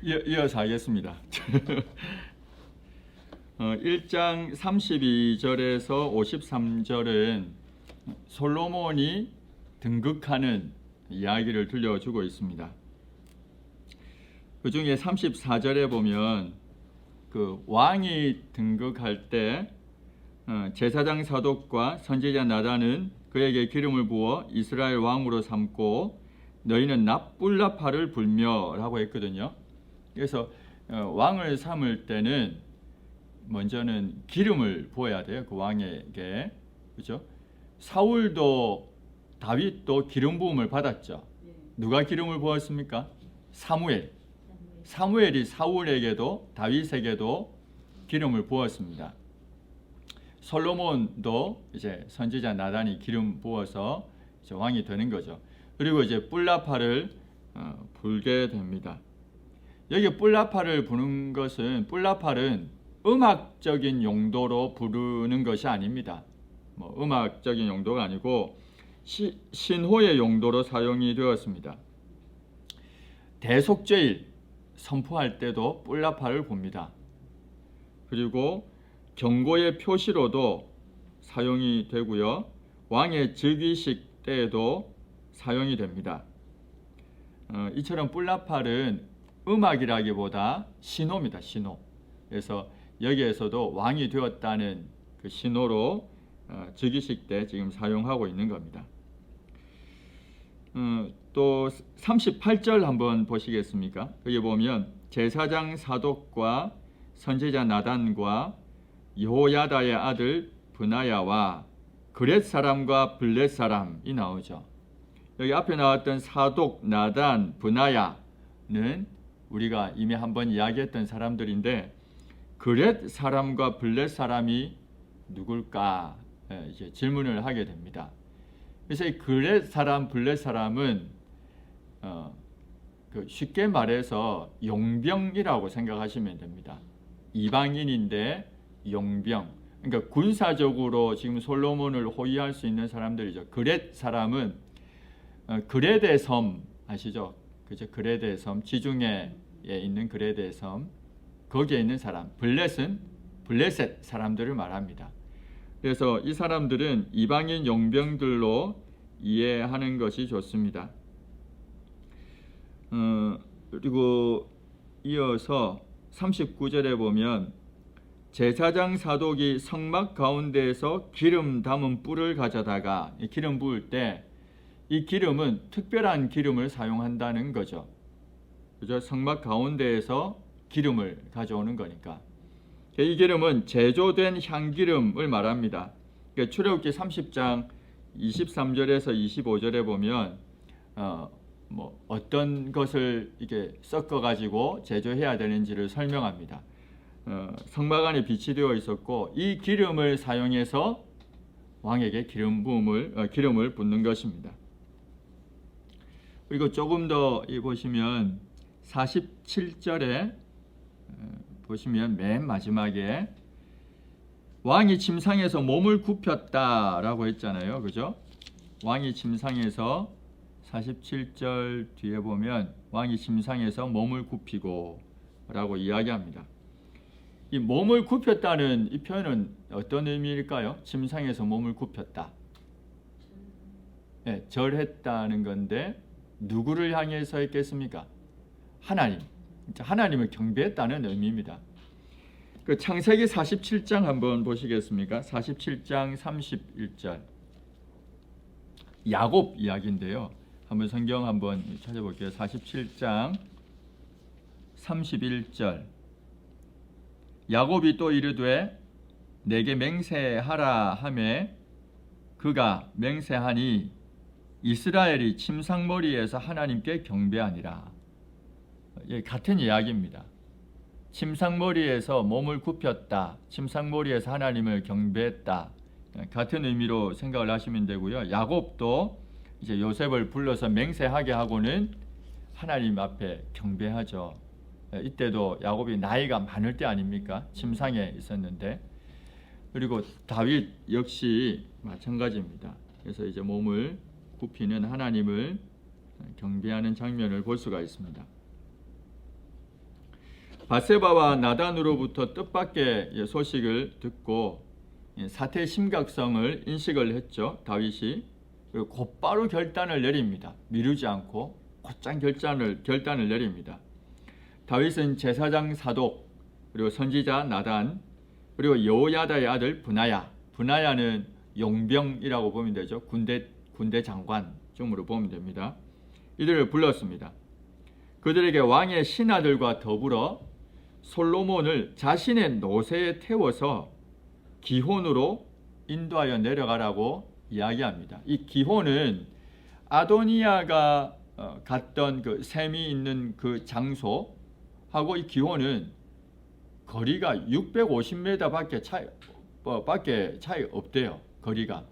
이어서 하겠습니다. 1장 32절에서 53절은 솔로몬이 등극하는 이야기를 들려주고 있습니다. 그 중에 34절에 보면 그 왕이 등극할 때 제사장 사독과 선지자 나단은 그에게 기름을 부어 이스라엘 왕으로 삼고 너희는 납불나파를 불며 라고 했거든요. 그래서 왕을 삼을 때는 먼저는 기름을 부어야 돼요. 그 왕에게. 그렇죠? 사울도 다윗도 기름 부음을 받았죠. 누가 기름을 부었습니까? 사무엘이 사울에게도 다윗에게도 기름을 부었습니다. 솔로몬도 이제 선지자 나단이 기름 부어서 이제 왕이 되는 거죠. 그리고 이제 뿔나파를 불게 됩니다. 여기 뿔나파를 부는 것은 뿔나파는 음악적인 용도로 부르는 것이 아닙니다. 음악적인 용도가 아니고 신호의 용도로 사용이 되었습니다. 대속죄일 선포할 때도 뿔나파를 봅니다. 그리고 경고의 표시로도 사용이 되고요. 왕의 즉위식 때에도 사용이 됩니다. 이처럼 뿔나팔은 음악이라기보다 신호입니다. 신호. 그래서 여기에서도 왕이 되었다는 그 신호로 즉위식 때 지금 사용하고 있는 겁니다. 또 38절 한번 보시겠습니까? 거기 보면 제사장 사독과 선지자 나단과 여호야다의 아들 브나야와 그렛 사람과 블렛 사람이 나오죠. 여기 앞에 나왔던 사독, 나단, 브나야는 우리가 이미 한번 이야기했던 사람들인데 그렛 사람과 블렛 사람이 누굴까 이제 질문을 하게 됩니다. 그래서 이 그렛 사람, 블렛 사람은 쉽게 말해서 용병이라고 생각하시면 됩니다. 이방인인데 용병. 그러니까 군사적으로 지금 솔로몬을 호위할 수 있는 사람들이죠. 그렛 사람은 그레데 섬 아시죠? 그죠? 그레데 섬 지중해에 있는 그레데 섬 거기에 있는 사람. 블렛은 블레셋 사람들을 말합니다. 그래서 이 사람들은 이방인 용병들로 이해하는 것이 좋습니다. 그리고 이어서 39절에 보면 제사장 사독이 성막 가운데에서 기름 담은 뿔을 가져다가 기름 부을 때 이 기름은 특별한 기름을 사용한다는 거죠. 그죠? 성막 가운데에서 기름을 가져오는 거니까. 이 기름은 제조된 향기름을 말합니다. 출애굽기 30장 23절에서 25절에 보면 어떤 것을 이렇게 섞어 가지고 제조해야 되는지를 설명합니다. 성막 안에 빛이 되어 있었고 이 기름을 사용해서 왕에게 기름을 붓는 것입니다. 그리고 조금 더 보시면 47절에 보시면 맨 마지막에 왕이 침상에서 몸을 굽혔다라고 했잖아요. 그죠? 왕이 침상에서 47절 뒤에 보면 왕이 침상에서 몸을 굽히고 라고 이야기합니다. 이 몸을 굽혔다는 이 표현은 어떤 의미일까요? 침상에서 몸을 굽혔다. 네, 절했다는 건데 누구를 향해서 했겠습니까? 하나님을 경배했다는 의미입니다. 그 창세기 47장 한번 보시겠습니까? 47장 31절 야곱 이야기인데요. 한번 성경 한번 찾아볼게요. 47장 31절 야곱이 또 이르되 내게 맹세하라 하매 그가 맹세하니 이스라엘이 침상머리에서 하나님께 경배하니라. 같은 이야기입니다. 침상머리에서 몸을 굽혔다. 침상머리에서 하나님을 경배했다. 같은 의미로 생각을 하시면 되고요. 야곱도 이제 요셉을 불러서 맹세하게 하고는 하나님 앞에 경배하죠. 이때도 야곱이 나이가 많을 때 아닙니까? 침상에 있었는데. 그리고 다윗 역시 마찬가지입니다. 그래서 이제 몸을 굽히는 하나님을 경배하는 장면을 볼 수가 있습니다. 밧세바와 나단으로부터 뜻밖의 소식을 듣고 사태의 심각성을 인식을 했죠. 다윗이. 그리고 곧바로 결단을 내립니다. 미루지 않고 곧장 결단을 내립니다. 다윗은 제사장 사독, 그리고 선지자 나단, 그리고 여호야다의 아들 브나야. 브나야는 용병이라고 보면 되죠. 군대 장관 중으로 보면 됩니다. 이들을 불렀습니다. 그들에게 왕의 신하들과 더불어 솔로몬을 자신의 노새에 태워서 기혼으로 인도하여 내려가라고 이야기합니다. 이 기혼은 아도니아가 갔던 그 샘이 있는 그 장소하고 이 기혼은 거리가 650m밖에 차이 없대요. 거리가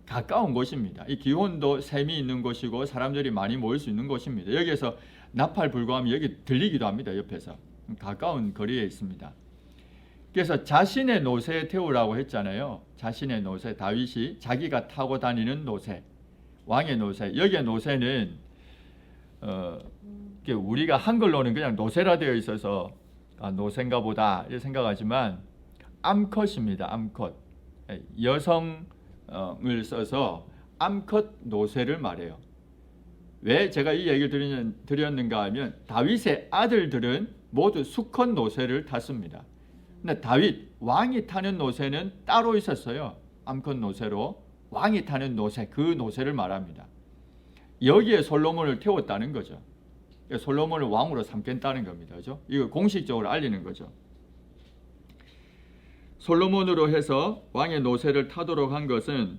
가까운 곳입니다. 이 기혼도 샘이 있는 곳이고 사람들이 많이 모일 수 있는 곳입니다. 여기에서 나팔 불고하면 여기 들리기도 합니다. 옆에서 가까운 거리에 있습니다. 그래서 자신의 노새에 태우라고 했잖아요. 자신의 노새, 다윗이 자기가 타고 다니는 노새, 왕의 노새. 여기의 노새는 우리가 한글로는 그냥 노새라 되어 있어서 노새인가 보다 이렇게 생각하지만 암컷입니다. 암컷. 여성을 써서 암컷 노새를 말해요. 왜 제가 이 얘기를 드렸는가 하면 다윗의 아들들은 모두 수컷 노새를 탔습니다. 근데 다윗 왕이 타는 노새는 따로 있었어요. 암컷 노새로 왕이 타는 노새, 그 노새를 말합니다. 여기에 솔로몬을 태웠다는 거죠. 솔로몬을 왕으로 삼겠다는 겁니다. 그죠? 이거 공식적으로 알리는 거죠. 솔로몬으로 해서 왕의 노새를 타도록 한 것은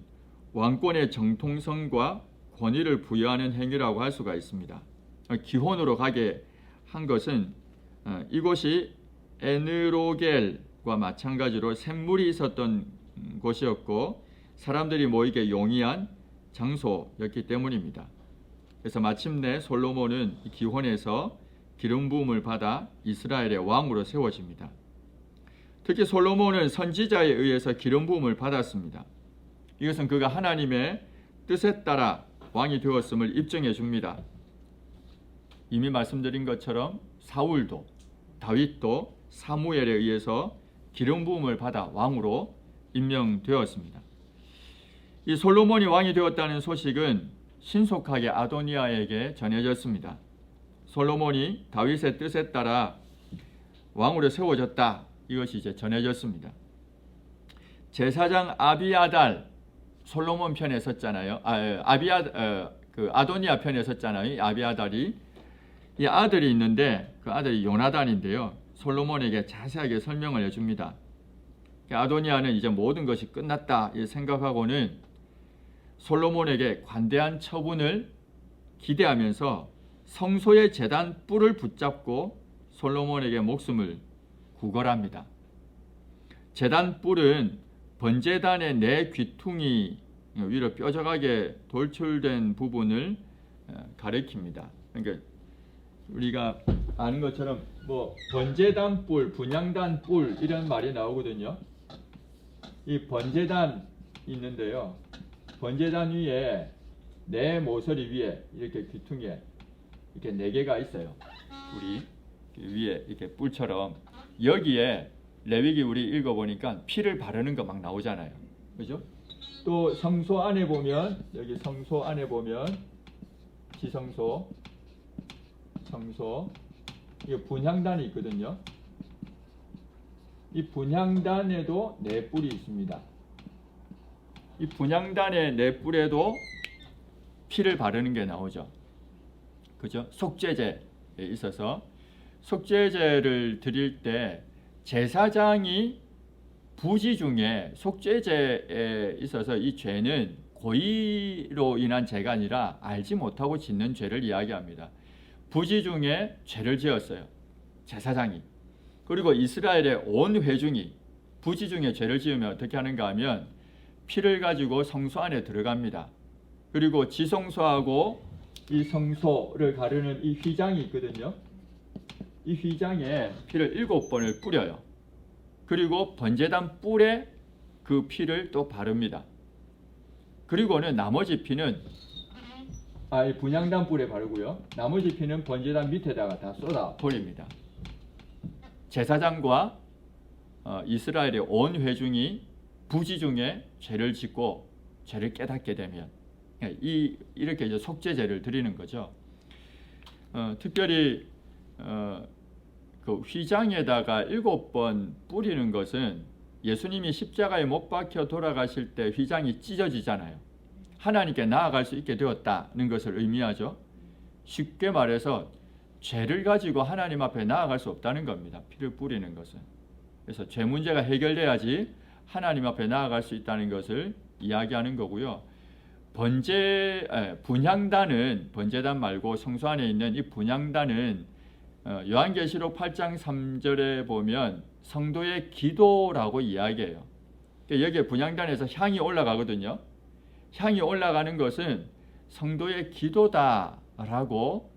왕권의 정통성과 권위를 부여하는 행위라고 할 수가 있습니다. 기혼으로 가게 한 것은 이곳이 에느로겔과 마찬가지로 샘물이 있었던 곳이었고 사람들이 모이게 용이한 장소였기 때문입니다. 그래서 마침내 솔로몬은 기혼에서 기름 부음을 받아 이스라엘의 왕으로 세워집니다. 특히 솔로몬은 선지자에 의해서 기름 부음을 받았습니다. 이것은 그가 하나님의 뜻에 따라 왕이 되었음을 입증해 줍니다. 이미 말씀드린 것처럼 사울도 다윗도 사무엘에 의해서 기름 부음을 받아 왕으로 임명되었습니다. 이 솔로몬이 왕이 되었다는 소식은 신속하게 아도니아에게 전해졌습니다. 솔로몬이 다윗의 뜻에 따라 왕으로 세워졌다. 이것이 이제 전해졌습니다. 제사장 아비아달 솔로몬 편에 섰잖아요. 아도니아 편에 섰잖아요. 아비아달이 이 아들이 있는데 그 아들이 요나단인데요. 솔로몬에게 자세하게 설명을 해줍니다. 아도니아는 이제 모든 것이 끝났다 생각하고는 솔로몬에게 관대한 처분을 기대하면서 성소의 제단 뿔을 붙잡고 솔로몬에게 목숨을 구걸합니다. 제단 뿔은 번제단의 네 귀퉁이 위로 뾰족하게 돌출된 부분을 가리킵니다. 그러니까 우리가 아는 것처럼 뭐 번제단 뿔, 분향단 뿔 이런 말이 나오거든요. 이 번제단 있는데요. 번제단 위에 네 모서리 위에 이렇게 귀퉁이에 이렇게 네 개가 있어요. 뿔이 위에 이렇게 뿔처럼 여기에 레위기 우리 읽어보니까 피를 바르는 거 막 나오잖아요. 그죠? 또 성소 안에 보면 여기 성소 안에 보면 지성소, 성소 이게 분향단이 있거든요. 이 분향단에도 네 뿔이 있습니다. 이 분향단의 네 뿔에도 피를 바르는 게 나오죠. 그죠? 속죄제에 있어서 속죄제를 드릴 때 제사장이 부지 중에 속죄제에 있어서 이 죄는 고의로 인한 죄가 아니라 알지 못하고 짓는 죄를 이야기합니다. 부지 중에 죄를 지었어요. 제사장이. 그리고 이스라엘의 온 회중이 부지 중에 죄를 지으면 어떻게 하는가 하면 피를 가지고 성소 안에 들어갑니다. 그리고 지성소하고 이 성소를 가르는 이 휘장이 있거든요. 이 휘장에 피를 7번을 뿌려요. 그리고 번제단 뿔에 그 피를 또 바릅니다. 그리고는 나머지 피는 이 분향단 뿔에 바르고요. 나머지 피는 번제단 밑에다가 다 쏟아 버립니다. 제사장과 이스라엘의 온 회중이 부지 중에 죄를 짓고 죄를 깨닫게 되면 이렇게 이제 속죄제를 드리는 거죠. 특별히 그 휘장에다가 7번 뿌리는 것은 예수님이 십자가에 못 박혀 돌아가실 때 휘장이 찢어지잖아요. 하나님께 나아갈 수 있게 되었다는 것을 의미하죠. 쉽게 말해서 죄를 가지고 하나님 앞에 나아갈 수 없다는 겁니다. 피를 뿌리는 것은. 그래서 죄 문제가 해결돼야지 하나님 앞에 나아갈 수 있다는 것을 이야기하는 거고요. 분향단은 번제단 말고 성소 안에 있는 이 분향단은 요한계시록 8장 3절에 보면 성도의 기도라고 이야기해요. 여기에 분향단에서 향이 올라가거든요. 향이 올라가는 것은 성도의 기도다라고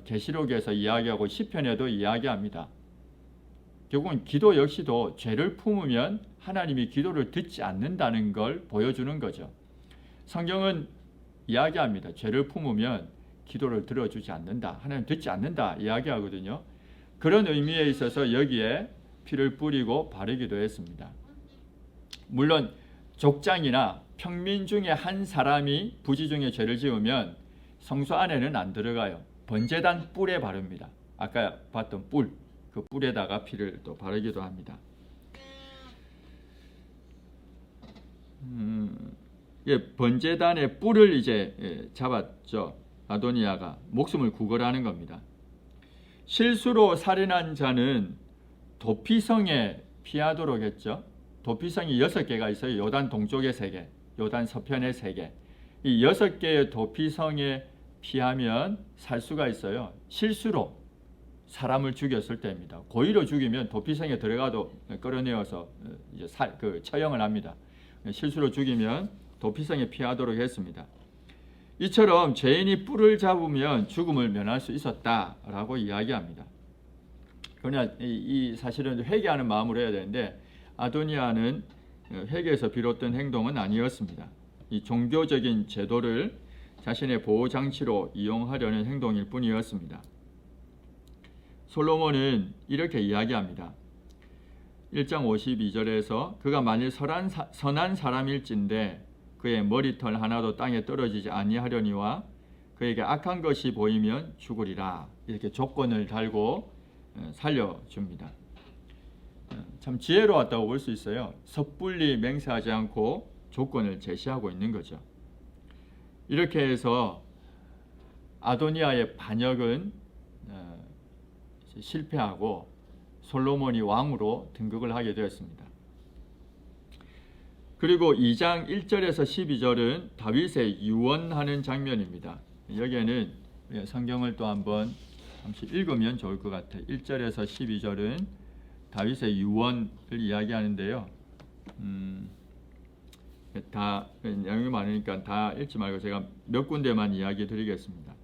계시록에서 이야기하고 시편에도 이야기합니다. 결국은 기도 역시도 죄를 품으면 하나님이 기도를 듣지 않는다는 걸 보여주는 거죠. 성경은 이야기합니다. 죄를 품으면 기도를 들어주지 않는다. 하나님 듣지 않는다 이야기하거든요. 그런 의미에 있어서 여기에 피를 뿌리고 바르기도 했습니다. 물론 족장이나 평민 중에 한 사람이 부지 중에 죄를 지으면 성소 안에는 안 들어가요. 번제단 뿔에 바릅니다. 아까 봤던 뿔, 그 뿔에다가 피를 또 바르기도 합니다. 번제단의 뿔을 이제 잡았죠. 아도니아가 목숨을 구걸하는 겁니다. 실수로 살인한 자는 도피성에 피하도록 했죠. 도피성이 6개가 있어요. 요단 동쪽에 3개, 요단 서편에 3개. 이 6개의 도피성에 피하면 살 수가 있어요. 실수로 사람을 죽였을 때입니다. 고의로 죽이면 도피성에 들어가도 끌어내어서 이제 처형을 합니다. 실수로 죽이면 도피성에 피하도록 했습니다. 이처럼 죄인이 뿔을 잡으면 죽음을 면할 수 있었다라고 이야기합니다. 그러나 이 사실은 회개하는 마음으로 해야 되는데 아도니아는 회개에서 비롯된 행동은 아니었습니다. 이 종교적인 제도를 자신의 보호장치로 이용하려는 행동일 뿐이었습니다. 솔로몬은 이렇게 이야기합니다. 1장 52절에서 그가 만일 선한 사람일진데 그의 머리털 하나도 땅에 떨어지지 아니하려니와 그에게 악한 것이 보이면 죽으리라. 이렇게 조건을 달고 살려줍니다. 참 지혜로웠다고 볼 수 있어요. 섣불리 맹세하지 않고 조건을 제시하고 있는 거죠. 이렇게 해서 아도니아의 반역은 실패하고 솔로몬이 왕으로 등극을 하게 되었습니다. 그리고 2장 1절에서 12절은 다윗의 유언하는 장면입니다. 여기에는 성경을 또 한번 잠시 읽으면 좋을 것 같아요. 1절에서 12절은 다윗의 유언을 이야기하는데요. 다 내용이 많으니까 다 읽지 말고 제가 몇 군데만 이야기 드리겠습니다.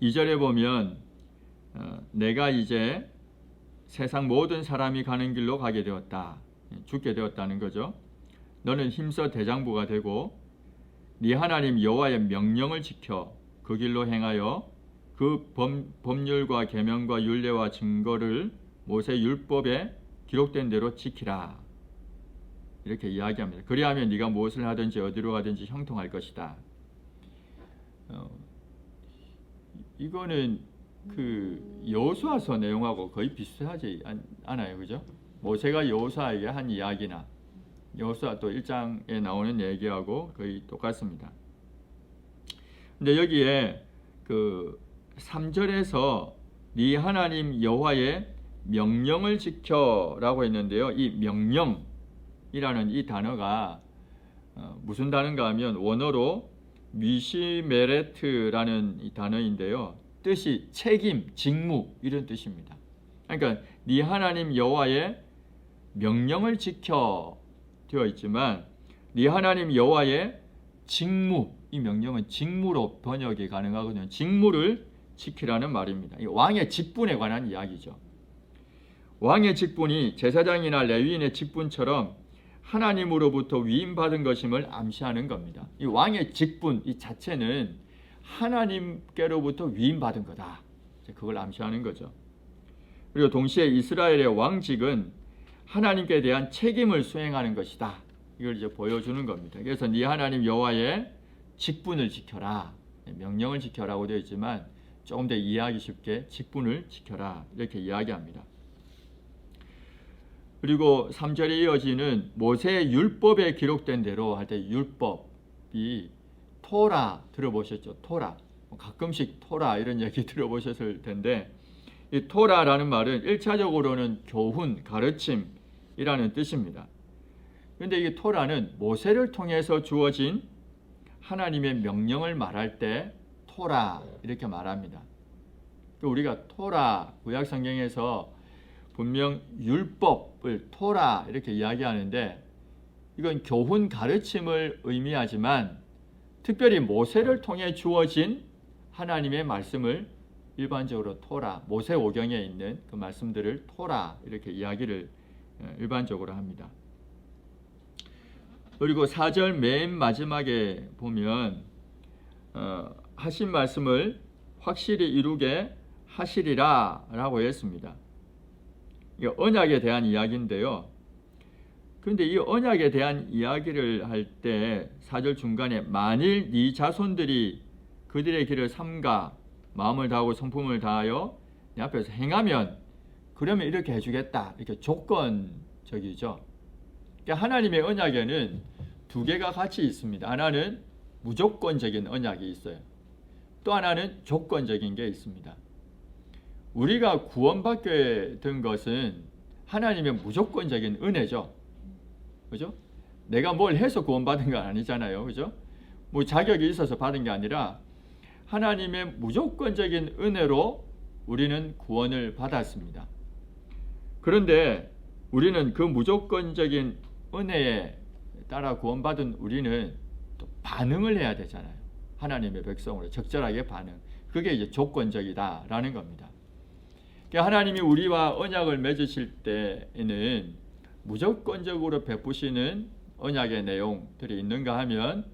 2절에 보면 내가 이제 세상 모든 사람이 가는 길로 가게 되었다. 죽게 되었다는 거죠. 너는 힘써 대장부가 되고 네 하나님 여호와의 명령을 지켜 그 길로 행하여 그 법률과 계명과 율례와 증거를 모세 율법에 기록된 대로 지키라. 이렇게 이야기합니다. 그리하면 네가 무엇을 하든지 어디로 가든지 형통할 것이다. 이거는 그 여호수아서 내용하고 거의 비슷하지 않아요, 그죠? 모세가 여호수아에게 한 이야기나 여호수아 또 1장에 나오는 얘기하고 거의 똑같습니다. 근데 여기에 그 3절에서 네 하나님 여호와의 명령을 지켜라고 했는데요. 이 명령이라는 이 단어가 무슨 단어인가 하면 원어로 미시메레트라는 이 단어인데요. 뜻이 책임, 직무 이런 뜻입니다. 그러니까 네 하나님 여호와의 명령을 지켜 되어 있지만 네 하나님 여호와의 직무, 이 명령은 직무로 번역이 가능하거든요. 직무를 지키라는 말입니다. 이 왕의 직분에 관한 이야기죠. 왕의 직분이 제사장이나 레위인의 직분처럼 하나님으로부터 위임받은 것임을 암시하는 겁니다. 이 왕의 직분 이 자체는 하나님께로부터 위임받은 거다. 그걸 암시하는 거죠. 그리고 동시에 이스라엘의 왕직은 하나님께 대한 책임을 수행하는 것이다. 이걸 이제 보여주는 겁니다. 그래서 네 하나님 여호와의 직분을 지켜라. 명령을 지켜라고 되어 있지만 조금 더 이해하기 쉽게 직분을 지켜라. 이렇게 이야기합니다. 그리고 3절에 이어지는 모세의 율법에 기록된 대로 할 때 율법이 토라 들어보셨죠? 토라. 가끔씩 토라 이런 얘기 들어보셨을 텐데 이 토라라는 말은 1차적으로는 교훈, 가르침이라는 뜻입니다. 그런데 이 토라는 모세를 통해서 주어진 하나님의 명령을 말할 때 토라 이렇게 말합니다. 우리가 토라 구약 성경에서 분명 율법을 토라 이렇게 이야기하는데 이건 교훈 가르침을 의미하지만 특별히 모세를 통해 주어진 하나님의 말씀을 일반적으로 토라, 모세오경에 있는 그 말씀들을 토라 이렇게 이야기를 일반적으로 합니다. 그리고 4절 맨 마지막에 보면 하신 말씀을 확실히 이루게 하시리라 라고 했습니다. 언약에 대한 이야기인데요. 그런데 이 언약에 대한 이야기를 할 때 4절 중간에 만일 네 자손들이 그들의 길을 삼가 마음을 다하고 성품을 다하여 내 앞에서 행하면 그러면 이렇게 해주겠다. 이렇게 조건적이죠. 그러니까 하나님의 언약에는 두 개가 같이 있습니다. 하나는 무조건적인 언약이 있어요. 또 하나는 조건적인 게 있습니다. 우리가 구원받게 된 것은 하나님의 무조건적인 은혜죠. 그죠? 내가 뭘 해서 구원받은 건 아니잖아요. 그죠? 뭐 자격이 있어서 받은 게 아니라 하나님의 무조건적인 은혜로 우리는 구원을 받았습니다. 그런데 우리는 그 무조건적인 은혜에 따라 구원받은 우리는 또 반응을 해야 되잖아요. 하나님의 백성으로 적절하게 반응. 그게 이제 조건적이다라는 겁니다. 그러니까 하나님이 우리와 언약을 맺으실 때에는 무조건적으로 베푸시는 언약의 내용들이 있는가 하면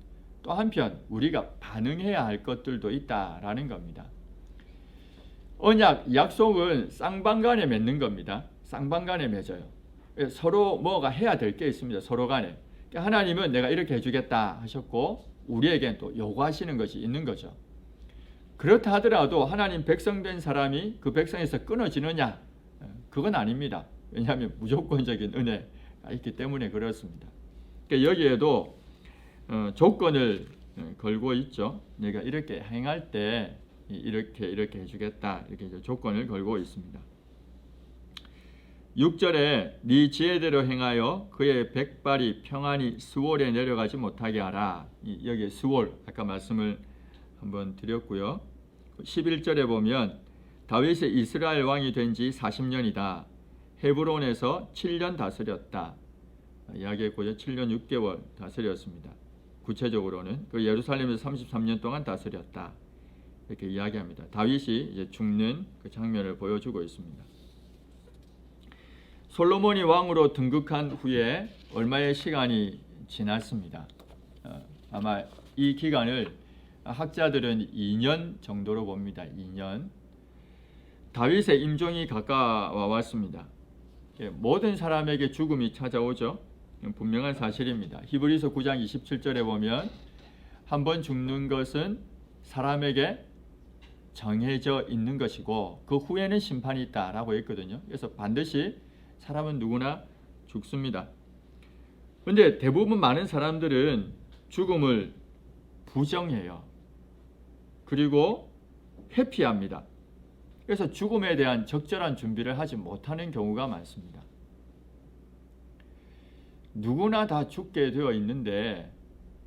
또 한편 우리가 반응해야 할 것들도 있다라는 겁니다. 언약, 약속은 쌍방간에 맺는 겁니다. 쌍방간에 맺어요. 서로 뭐가 해야 될 게 있습니다. 서로 간에. 그러니까 하나님은 내가 이렇게 해주겠다 하셨고 우리에겐 또 요구하시는 것이 있는 거죠. 그렇다 하더라도 하나님 백성된 사람이 그 백성에서 끊어지느냐? 그건 아닙니다. 왜냐하면 무조건적인 은혜가 있기 때문에 그렇습니다. 그러니까 여기에도 조건을 걸고 있죠. 내가 이렇게 행할 때 이렇게 해주겠다. 이렇게 이제 조건을 걸고 있습니다. 6절에 네 지혜대로 행하여 그의 백발이 평안히 스월에 내려가지 못하게 하라. 여기 스월 아까 말씀을 한번 드렸고요. 11절에 보면 다윗이 이스라엘 왕이 된 지 40년이다. 헤브론에서 7년 다스렸다. 이야기했고요. 7년 6개월 다스렸습니다. 구체적으로는 그 예루살렘에서 33년 동안 다스렸다. 이렇게 이야기합니다. 다윗이 이제 죽는 그 장면을 보여주고 있습니다. 솔로몬이 왕으로 등극한 후에 얼마의 시간이 지났습니다. 아마 이 기간을 학자들은 2년 정도로 봅니다. 2년. 다윗의 임종이 가까워 왔습니다. 모든 사람에게 죽음이 찾아오죠. 분명한 사실입니다. 히브리서 9장 27절에 보면 한번 죽는 것은 사람에게 정해져 있는 것이고 그 후에는 심판이 있다라고 했거든요. 그래서 반드시 사람은 누구나 죽습니다. 그런데 대부분 많은 사람들은 죽음을 부정해요. 그리고 회피합니다. 그래서 죽음에 대한 적절한 준비를 하지 못하는 경우가 많습니다. 누구나 다 죽게 되어 있는데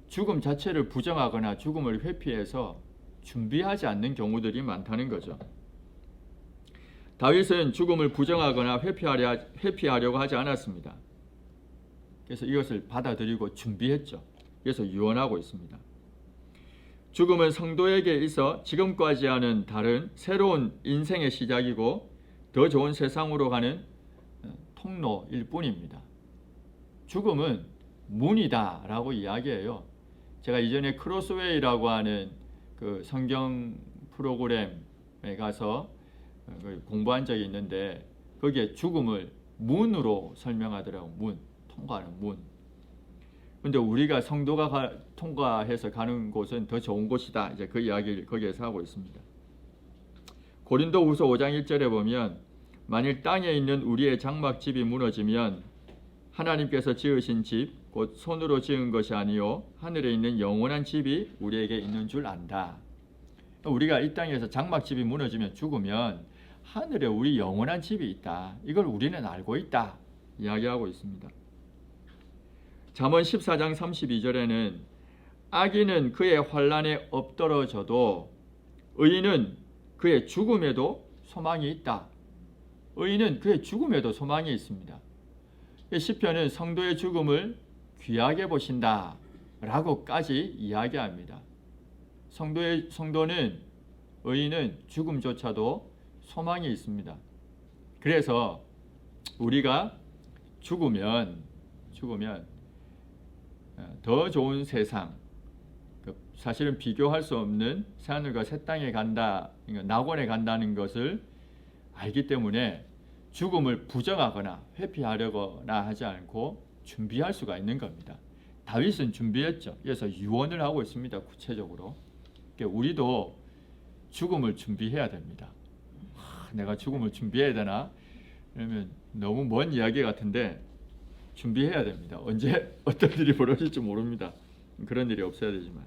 죽음 자체를 부정하거나 죽음을 회피해서 준비하지 않는 경우들이 많다는 거죠. 다윗은 죽음을 부정하거나 회피하려고 하지 않았습니다. 그래서 이것을 받아들이고 준비했죠. 그래서 유언하고 있습니다. 죽음은 성도에게 있어 지금까지와는 다른 새로운 인생의 시작이고 더 좋은 세상으로 가는 통로일 뿐입니다. 죽음은 문이다라고 이야기해요. 제가 이전에 크로스웨이라고 하는 그 성경 프로그램에 가서 공부한 적이 있는데 거기에 죽음을 문으로 설명하더라고. 문, 통과하는 문. 근데 우리가 성도가 통과해서 가는 곳은 더 좋은 곳이다. 이제 그 이야기를 거기에서 하고 있습니다. 고린도후서 5장 1절에 보면 만일 땅에 있는 우리의 장막집이 무너지면 하나님께서 지으신 집 곧 손으로 지은 것이 아니요 하늘에 있는 영원한 집이 우리에게 있는 줄 안다. 우리가 이 땅에서 장막집이 무너지면 죽으면 하늘에 우리 영원한 집이 있다. 이걸 우리는 알고 있다. 이야기하고 있습니다. 잠언 14장 32절에는 악인은 그의 환난에 엎드러져도 의인은 그의 죽음에도 소망이 있다. 의인은 그의 죽음에도 소망이 있습니다. 시편은 성도의 죽음을 귀하게 보신다 라고까지 이야기합니다. 성도는 의인은 죽음조차도 소망이 있습니다. 그래서 우리가 죽으면 더 좋은 세상, 사실은 비교할 수 없는 새하늘과 새 땅에 간다, 낙원에 간다는 것을 알기 때문에 죽음을 부정하거나 회피하려거나 하지 않고 준비할 수가 있는 겁니다. 다윗은 준비했죠. 그래서 유언을 하고 있습니다. 구체적으로. 그러니까 우리도 죽음을 준비해야 됩니다. 내가 죽음을 준비해야 되나? 그러면 너무 먼 이야기 같은데 준비해야 됩니다. 언제 어떤 일이 벌어질지 모릅니다. 그런 일이 없어야 되지만.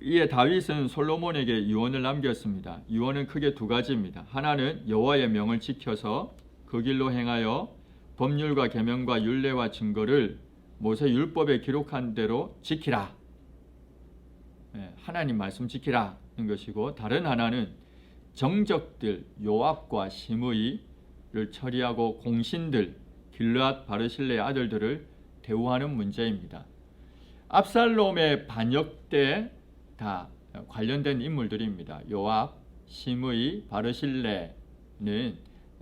이에 다윗은 솔로몬에게 유언을 남겼습니다. 유언은 크게 두 가지입니다. 하나는 여호와의 명을 지켜서 그 길로 행하여 법률과 계명과 율례와 증거를 모세 율법에 기록한 대로 지키라. 하나님 말씀 지키라는 것이고, 다른 하나는 정적들 요압과 시므이를 처리하고 공신들 길르앗 바르실레의 아들들을 대우하는 문제입니다. 압살롬의 반역 때 다 관련된 인물들입니다. 요압, 시므이, 바르실레는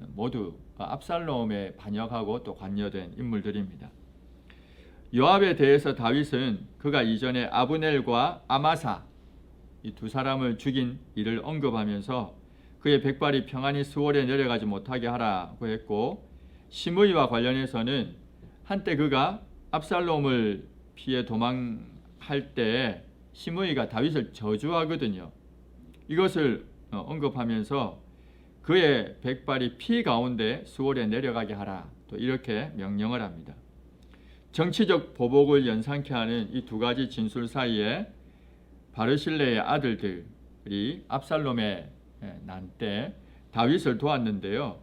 모두 압살롬에 반역하고 또 관여된 인물들입니다. 요압에 대해서 다윗은 그가 이전에 아브넬과 아마사 이 두 사람을 죽인 일을 언급하면서 그의 백발이 평안히 스월에 내려가지 못하게 하라고 했고, 시므이와 관련해서는 한때 그가 압살롬을 피해 도망할 때 시므이가 다윗을 저주하거든요. 이것을 언급하면서 그의 백발이 피 가운데 수월에 내려가게 하라, 또 이렇게 명령을 합니다. 정치적 보복을 연상케 하는 이 두 가지 진술 사이에 바르실레의 아들들이 압살롬의 난 때 다윗을 도왔는데요.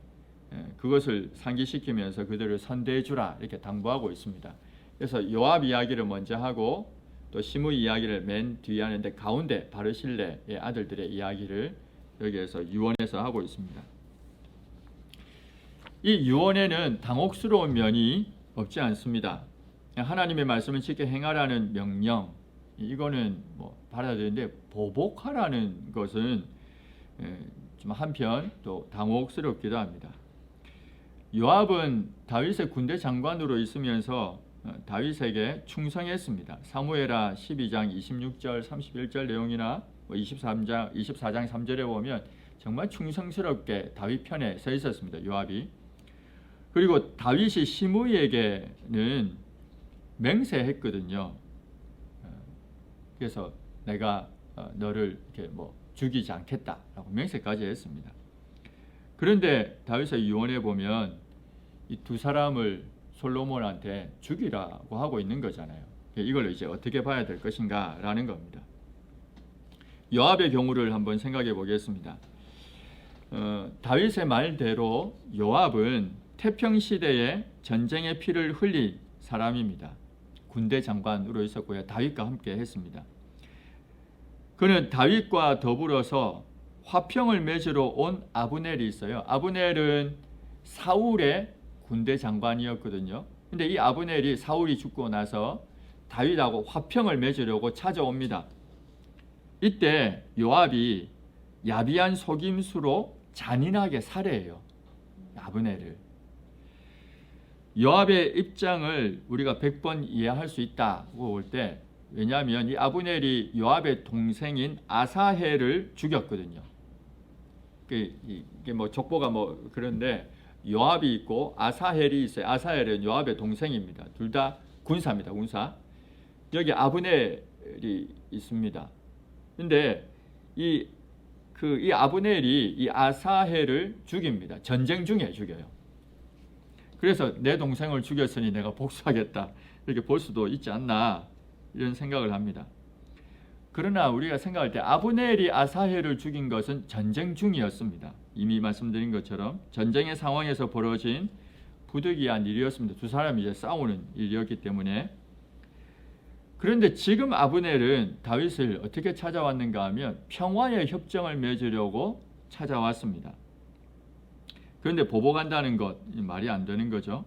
그것을 상기시키면서 그들을 선대해 주라 이렇게 당부하고 있습니다. 그래서 요압 이야기를 먼저 하고 또 시므이 이야기를 맨 뒤에 하는데, 가운데 바르실레의 아들들의 이야기를 여기에서 유언해서 하고 있습니다. 이 유언에는 당혹스러운 면이 없지 않습니다. 하나님의 말씀을 지켜 행하라는 명령, 이거는 받아들이는데 보복하라는 것은 좀 한편 또 당혹스럽기도 합니다. 요압은 다윗의 군대 장관으로 있으면서 다윗에게 충성했습니다. 사무엘하 12장 26절 31절 내용이나 24장 3절에 보면 정말 충성스럽게 다윗 편에 서 있었습니다. 요압이. 그리고 다윗이 시므이에게는 맹세했거든요. 그래서 내가 너를 이렇게 죽이지 않겠다라고 맹세까지 했습니다. 그런데 다윗의 유언에 보면 이 두 사람을 솔로몬한테 죽이라고 하고 있는 거잖아요. 이걸 이제 어떻게 봐야 될 것인가라는 겁니다. 요압의 경우를 한번 생각해 보겠습니다. 다윗의 말대로 요압은 태평시대에 전쟁의 피를 흘린 사람입니다. 군대 장관으로 있었고요. 다윗과 함께 했습니다. 그는 다윗과 더불어서 화평을 맺으러 온 아브넬이 있어요. 아브넬은 사울의 군대 장관이었거든요. 근데 이 아브넬이 사울이 죽고 나서 다윗하고 화평을 맺으려고 찾아옵니다. 이때 요압이 야비한 속임수로 잔인하게 살해해요. 아브넬을. 요압의 입장을 우리가 100번 이해할 수 있다고 볼 때 왜냐하면 이 아브넬이 요압의 동생인 아사헬을 죽였거든요. 이게 뭐 족보가 뭐 그런데 요압이 있고 아사헬이 있어요. 아사헬은 요압의 동생입니다. 둘 다 군사입니다. 군사. 여기 아브넬이 있습니다. 근데 이 아브넬이 이 아사헬을 죽입니다. 전쟁 중에 죽여요. 그래서 내 동생을 죽였으니 내가 복수하겠다. 이렇게 볼 수도 있지 않나 이런 생각을 합니다. 그러나 우리가 생각할 때 아브넬이 아사헬을 죽인 것은 전쟁 중이었습니다. 이미 말씀드린 것처럼 전쟁의 상황에서 벌어진 부득이한 일이었습니다. 두 사람이 이제 싸우는 일이었기 때문에. 그런데 지금 아브넬은 다윗을 어떻게 찾아왔는가 하면 평화의 협정을 맺으려고 찾아왔습니다. 그런데 보복한다는 것 말이 안 되는 거죠.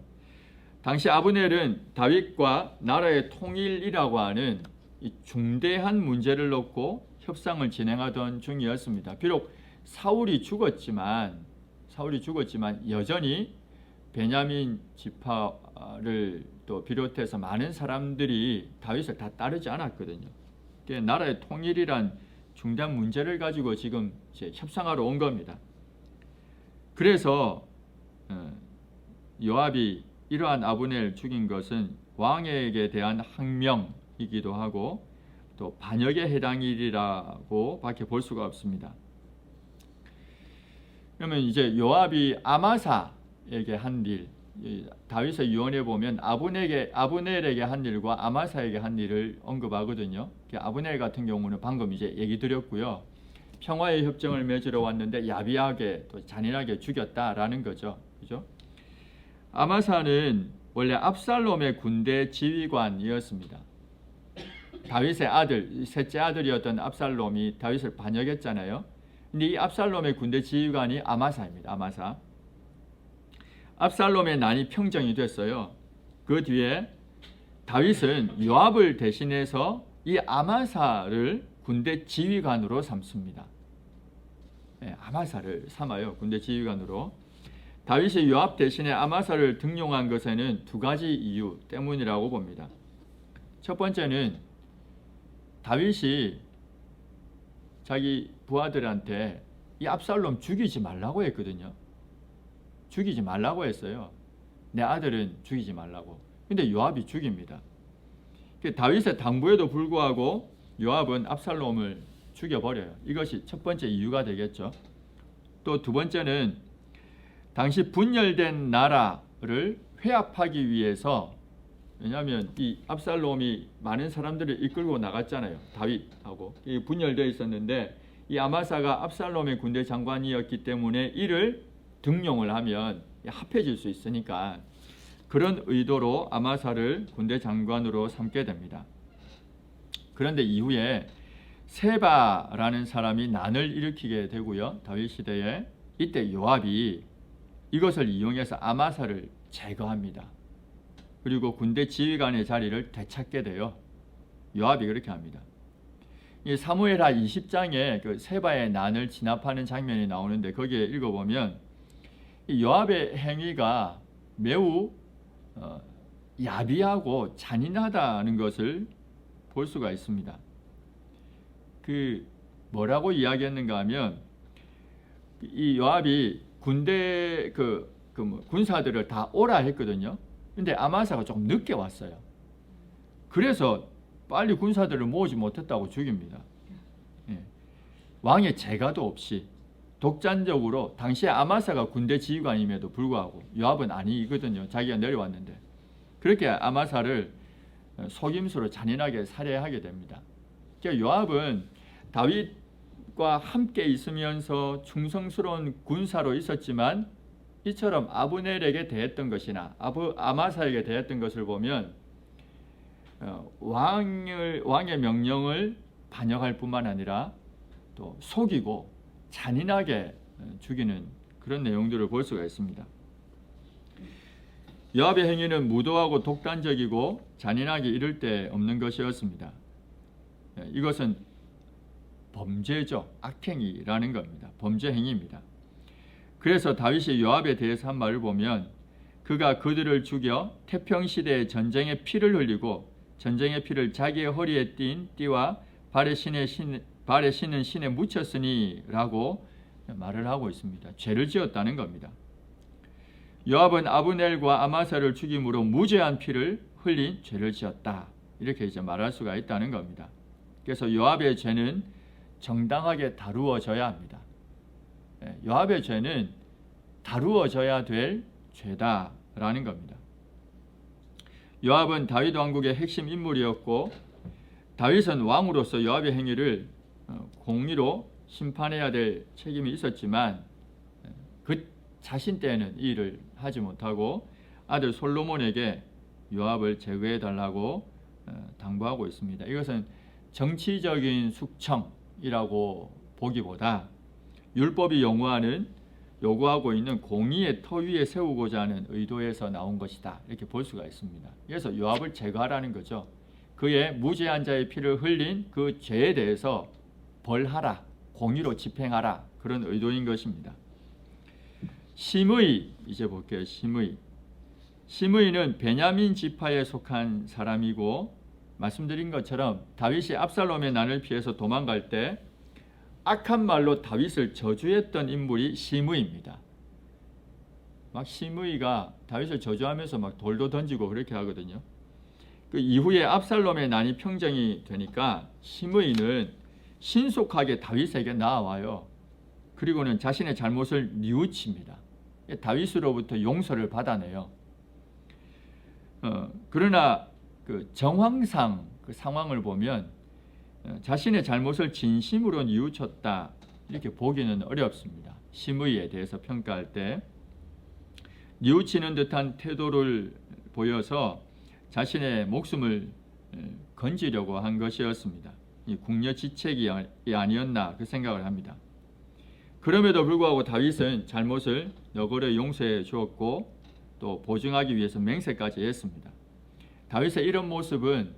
당시 아브넬은 다윗과 나라의 통일이라고 하는 이 중대한 문제를 놓고 협상을 진행하던 중이었습니다. 비록 사울이 죽었지만 여전히 베냐민 지파를 또 비롯해서 많은 사람들이 다윗을 다 따르지 않았거든요. 나라의 통일이란 중대한 문제를 가지고 지금 이제 협상하러 온 겁니다. 그래서 요압이 이러한 아브넬 죽인 것은 왕에게 대한 항명이기도 하고 또 반역에 해당일 일이라고 밖에 볼 수가 없습니다. 그러면 이제 요압이 아마사에게 한 일, 다윗의 유언에 보면 아브넬에게 한 일과 아마사에게 한 일을 언급하거든요. 아브넬 같은 경우는 방금 이제 얘기 드렸고요. 평화의 협정을 맺으러 왔는데 야비하게 또 잔인하게 죽였다라는 거죠. 그죠? 아마사는 원래 압살롬의 군대 지휘관이었습니다. 다윗의 아들, 셋째 아들이었던 압살롬이 다윗을 반역했잖아요. 근데 이 압살롬의 군대 지휘관이 아마사입니다. 아마사. 압살롬의 난이 평정이 됐어요. 그 뒤에 다윗은 요압을 대신해서 이 아마사를 군대 지휘관으로 삼습니다. 네, 아마사를 삼아요. 군대 지휘관으로. 다윗이 요압 대신에 아마사를 등용한 것에는 두 가지 이유 때문이라고 봅니다. 첫 번째는 다윗이 자기 부하들한테 이 압살롬 죽이지 말라고 했거든요. 죽이지 말라고 했어요. 내 아들은 죽이지 말라고. 근데 요압이 죽입니다. 다윗의 당부에도 불구하고 요압은 압살롬을 죽여버려요. 이것이 첫 번째 이유가 되겠죠. 또 두 번째는 당시 분열된 나라를 회합하기 위해서, 왜냐하면 이 압살롬이 많은 사람들을 이끌고 나갔잖아요. 다윗하고 분열되어 있었는데 이 아마사가 압살롬의 군대 장관이었기 때문에 이를 등용을 하면 합해질 수 있으니까 그런 의도로 아마사를 군대 장관으로 삼게 됩니다. 그런데 이후에 세바라는 사람이 난을 일으키게 되고요. 다윗 시대에 이때 요압이 이것을 이용해서 아마사를 제거합니다. 그리고 군대 지휘관의 자리를 되찾게 돼요. 요압이 그렇게 합니다. 이 사무엘하 20장에 그 세바의 난을 진압하는 장면이 나오는데 거기에 읽어보면 이 요압의 행위가 매우 야비하고 잔인하다는 것을 볼 수가 있습니다. 그 뭐라고 이야기했는가 하면 이 요압이 군대 군사들을 다 오라 했거든요. 근데 아마사가 조금 늦게 왔어요. 그래서 빨리 군사들을 모으지 못했다고 죽입니다. 예. 왕의 재가도 없이 독단적으로, 당시에 아마사가 군대 지휘관임에도 불구하고 요압은 아니거든요. 자기가 내려왔는데 그렇게 아마사를 속임수로 잔인하게 살해하게 됩니다. 그러니까 요압은 다윗과 함께 있으면서 충성스러운 군사로 있었지만 이처럼 아브넬에게 대했던 것이나 아마사에게 대했던 것을 보면 왕의 명령을 반역할 뿐만 아니라 또 속이고 잔인하게 죽이는 그런 내용들을 볼 수가 있습니다. 요압의 행위는 무도하고 독단적이고 잔인하게 이를 데 없는 것이었습니다. 이것은 범죄죠. 악행이라는 겁니다. 범죄 행위입니다. 그래서 다윗이 요압에 대해서 한 말을 보면 그가 그들을 죽여 태평시대의 전쟁에 피를 흘리고 전쟁의 피를 자기의 허리에 띤 띠와 발에 신은 신에 묻혔으니 라고 말을 하고 있습니다. 죄를 지었다는 겁니다. 요압은 아브넬과 아마사를 죽임으로 무죄한 피를 흘린 죄를 지었다. 이렇게 이제 말할 수가 있다는 겁니다. 그래서 요압의 죄는 정당하게 다루어져야 합니다. 요압의 죄는 다루어져야 될 죄다라는 겁니다. 요압은 다윗 왕국의 핵심 인물이었고 다윗은 왕으로서 요압의 행위를 공의로 심판해야 될 책임이 있었지만 그 자신 때에는 이 일을 하지 못하고 아들 솔로몬에게 요압을 제거해 달라고 당부하고 있습니다. 이것은 정치적인 숙청이라고 보기보다 율법이 요구하고 있는 공의의 터 위에 세우고자 하는 의도에서 나온 것이다. 이렇게 볼 수가 있습니다. 그래서 요압을 제거하라는 거죠. 그의 무죄한 자의 피를 흘린 그 죄에 대해서 벌하라, 공의로 집행하라, 그런 의도인 것입니다. 시므이, 이제 볼게요. 시므이는 베냐민 지파에 속한 사람이고 말씀드린 것처럼 다윗이 압살롬의 난을 피해서 도망갈 때 악한 말로 다윗을 저주했던 인물이 시므이입니다. 막 시므이가 다윗을 저주하면서 막 돌도 던지고 그렇게 하거든요. 그 이후에 압살롬의 난이 평정이 되니까 시므이는 신속하게 다윗에게 나아와요. 그리고는 자신의 잘못을 뉘우칩니다. 다윗으로부터 용서를 받아내요. 그러나 그 정황상 그 상황을 보면 자신의 잘못을 진심으로 뉘우쳤다 이렇게 보기는 어렵습니다. 시므이에 대해서 평가할 때 뉘우치는 듯한 태도를 보여서 자신의 목숨을 건지려고 한 것이었습니다. 이 궁여지책이 아니었나 그 생각을 합니다. 그럼에도 불구하고 다윗은 잘못을 너그러 용서해 주었고 또 보증하기 위해서 맹세까지 했습니다. 다윗의 이런 모습은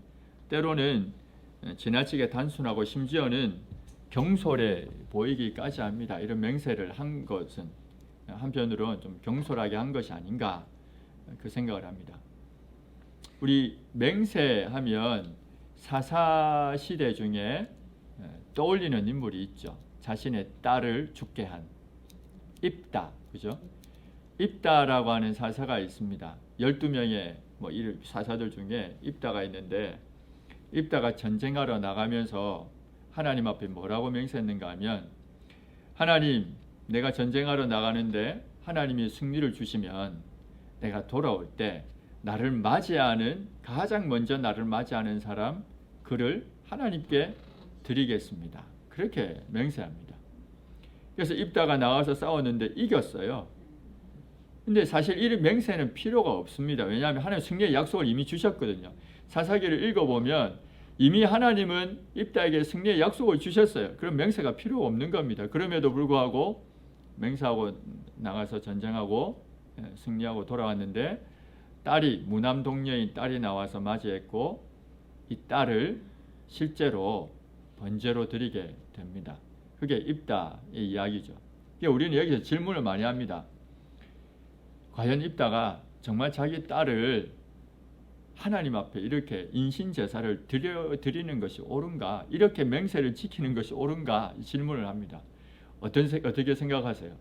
때로는 지나치게 단순하고 심지어는 경솔해 보이기까지 합니다. 이런 맹세를 한 것은 한편으로는 좀 경솔하게 한 것이 아닌가 그 생각을 합니다. 우리 맹세하면 사사시대 중에 떠올리는 인물이 있죠. 자신의 딸을 죽게 한 입다, 그죠? 입다라고 하는 사사가 있습니다. 12명의 사사들 중에 입다가 있는데 입다가 전쟁하러 나가면서 하나님 앞에 뭐라고 맹세했는가 하면 하나님, 내가 전쟁하러 나가는데 하나님이 승리를 주시면 내가 돌아올 때 나를 맞이하는 가장 먼저 나를 맞이하는 사람 그를 하나님께 드리겠습니다. 그렇게 맹세합니다. 그래서 입다가 나와서 싸웠는데 이겼어요. 근데 사실 이 맹세는 필요가 없습니다. 왜냐하면 하나님 승리의 약속을 이미 주셨거든요. 사사기를 읽어보면 이미 하나님은 입다에게 승리의 약속을 주셨어요. 그럼 맹세가 필요 없는 겁니다. 그럼에도 불구하고 맹세하고 나가서 전쟁하고 승리하고 돌아왔는데 딸이 무남 동녀인 딸이 나와서 맞이했고 이 딸을 실제로 번제로 드리게 됩니다. 그게 입다의 이야기죠. 그러니까 우리는 여기서 질문을 많이 합니다. 과연 입다가 정말 자기 딸을 하나님 앞에 이렇게 인신제사를 드리는 것이 옳은가? 이렇게 맹세를 지키는 것이 옳은가? 질문을 합니다. 어떻게 생각하세요?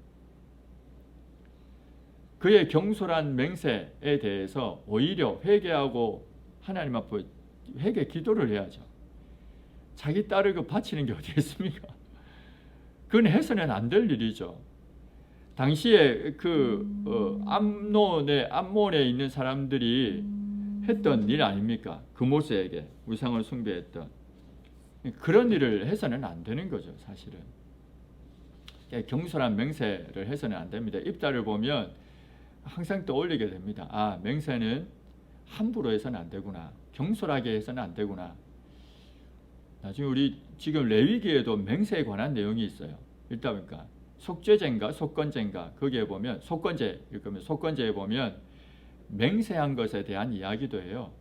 그의 경솔한 맹세에 대해서 오히려 회개하고 하나님 앞에 회개 기도를 해야죠. 자기 딸을 바치는 게 어디 있습니까? 그건 해서는 안 될 일이죠. 당시에 암몬에 있는 사람들이 했던 일 아닙니까? 그모스에게 우상을 숭배했던 그런 일을 해서는 안 되는 거죠, 사실은. 경솔한 맹세를 해서는 안 됩니다. 입다를 보면 항상 떠올리게 됩니다. 아, 맹세는 함부로 해서는 안 되구나. 경솔하게 해서는 안 되구나. 나중에 우리 지금 레위기에도 맹세에 관한 내용이 있어요. 읽다 보니까 속죄제인가 속건제인가 거기에 보면 속건제에 보면 맹세한 것에 대한 이야기도 해요.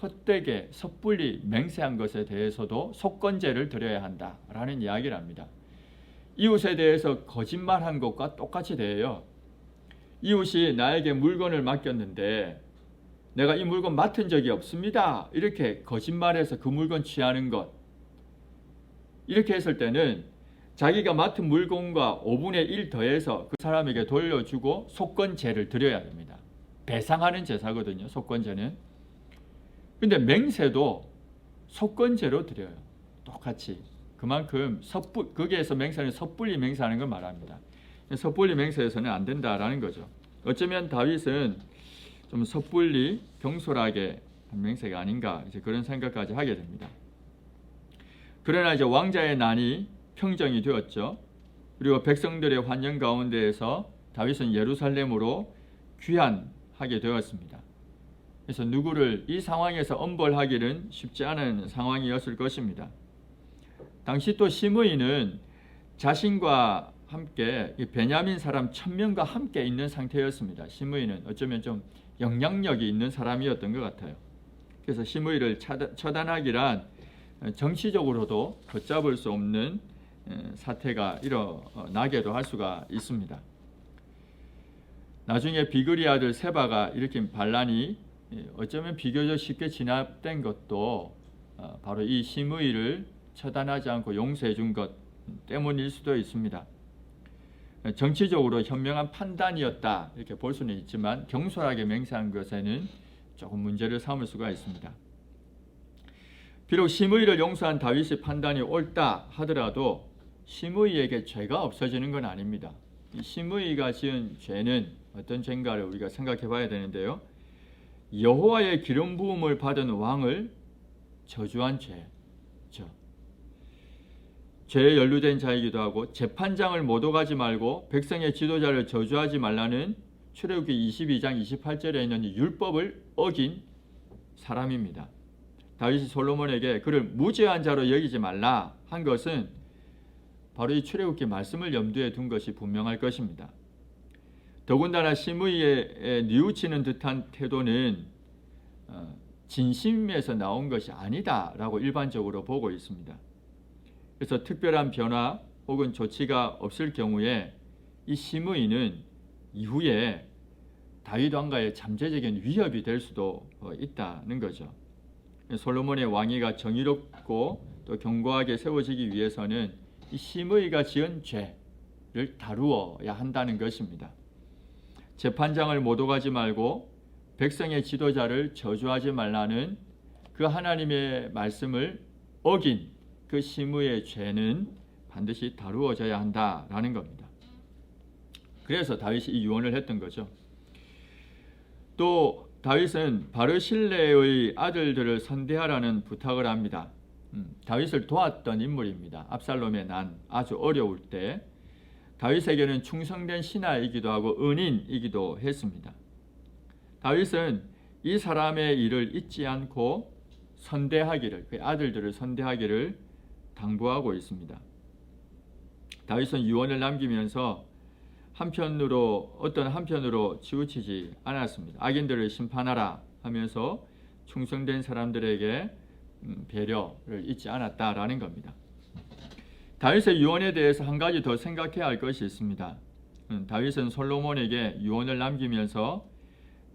헛되게 섣불리 맹세한 것에 대해서도 속건제를 드려야 한다라는 이야기를 합니다. 이웃에 대해서 거짓말한 것과 똑같이 돼요. 이웃이 나에게 물건을 맡겼는데 내가 이 물건 맡은 적이 없습니다. 이렇게 거짓말해서 그 물건 취하는 것. 이렇게 했을 때는 자기가 맡은 물건과 5분의 1 더해서 그 사람에게 돌려주고 속건제를 드려야 됩니다. 배상하는 제사거든요. 속건제는. 근데 맹세도 속건제로 드려요. 똑같이. 그만큼 거기에서 맹세는 섣불리 맹세하는 걸 말합니다. 섣불리 맹세해서는 안 된다라는 거죠. 어쩌면 다윗은 좀 섣불리 경솔하게 한 맹세가 아닌가 이제 그런 생각까지 하게 됩니다. 그러나 이제 왕자의 난이 평정이 되었죠. 그리고 백성들의 환영 가운데에서 다윗은 예루살렘으로 귀환하게 되었습니다. 그래서 누구를 이 상황에서 엄벌하기는 쉽지 않은 상황이었을 것입니다. 당시 또 시므이는 자신과 함께 베냐민 사람 1000명과 함께 있는 상태였습니다. 시므이는 어쩌면 좀 영향력이 있는 사람이었던 것 같아요. 그래서 시므이를 처단하기란 정치적으로도 걷잡을 수 없는 사태가 일어나게도 할 수가 있습니다. 나중에 비그리 아들 세바가 일으킨 반란이 어쩌면 비교적 쉽게 진압된 것도 바로 이 시므이를 처단하지 않고 용서해 준 것 때문일 수도 있습니다. 정치적으로 현명한 판단이었다 이렇게 볼 수는 있지만 경솔하게 맹세한 것에는 조금 문제를 삼을 수가 있습니다. 비록 시므이를 용서한 다윗의 판단이 옳다 하더라도 시므이에게 죄가 없어지는 건 아닙니다. 이 시므이가 지은 죄는 어떤 죄인가를 우리가 생각해 봐야 되는데요. 여호와의 기름 부음을 받은 왕을 저주한 죄죠. 죄에 연루된 자이기도 하고 재판장을 못 오가지 말고 백성의 지도자를 저주하지 말라는 출애굽기 22장 28절에 있는 율법을 어긴 사람입니다. 다윗이 솔로몬에게 그를 무죄한 자로 여기지 말라 한 것은 바로 이 출애굽기 말씀을 염두에 둔 것이 분명할 것입니다. 더군다나 시므이에 뉘우치는 듯한 태도는 진심에서 나온 것이 아니다라고 일반적으로 보고 있습니다. 그래서 특별한 변화 혹은 조치가 없을 경우에 이 시므이는 이후에 다윗 왕가의 잠재적인 위협이 될 수도 있다는 거죠. 솔로몬의 왕위가 정의롭고 또 견고하게 세워지기 위해서는 이 시므이가 지은 죄를 다루어야 한다는 것입니다. 재판장을 못 오가지 말고 백성의 지도자를 저주하지 말라는 그 하나님의 말씀을 어긴 그 시므이의 죄는 반드시 다루어져야 한다라는 겁니다. 그래서 다윗이 이 유언을 했던 거죠. 또 다윗은 바르실레의 아들들을 선대하라는 부탁을 합니다. 다윗을 도왔던 인물입니다. 압살롬의 난 아주 어려울 때 다윗에게는 충성된 신하이기도 하고 은인이기도 했습니다. 다윗은 이 사람의 일을 잊지 않고 선대하기를, 그 아들들을 선대하기를 당부하고 있습니다. 다윗은 유언을 남기면서 어떤 한편으로 치우치지 않았습니다. 악인들을 심판하라 하면서 충성된 사람들에게 배려를 잊지 않았다라는 겁니다. 다윗의 유언에 대해서 한 가지 더 생각해야 할 것이 있습니다. 다윗은 솔로몬에게 유언을 남기면서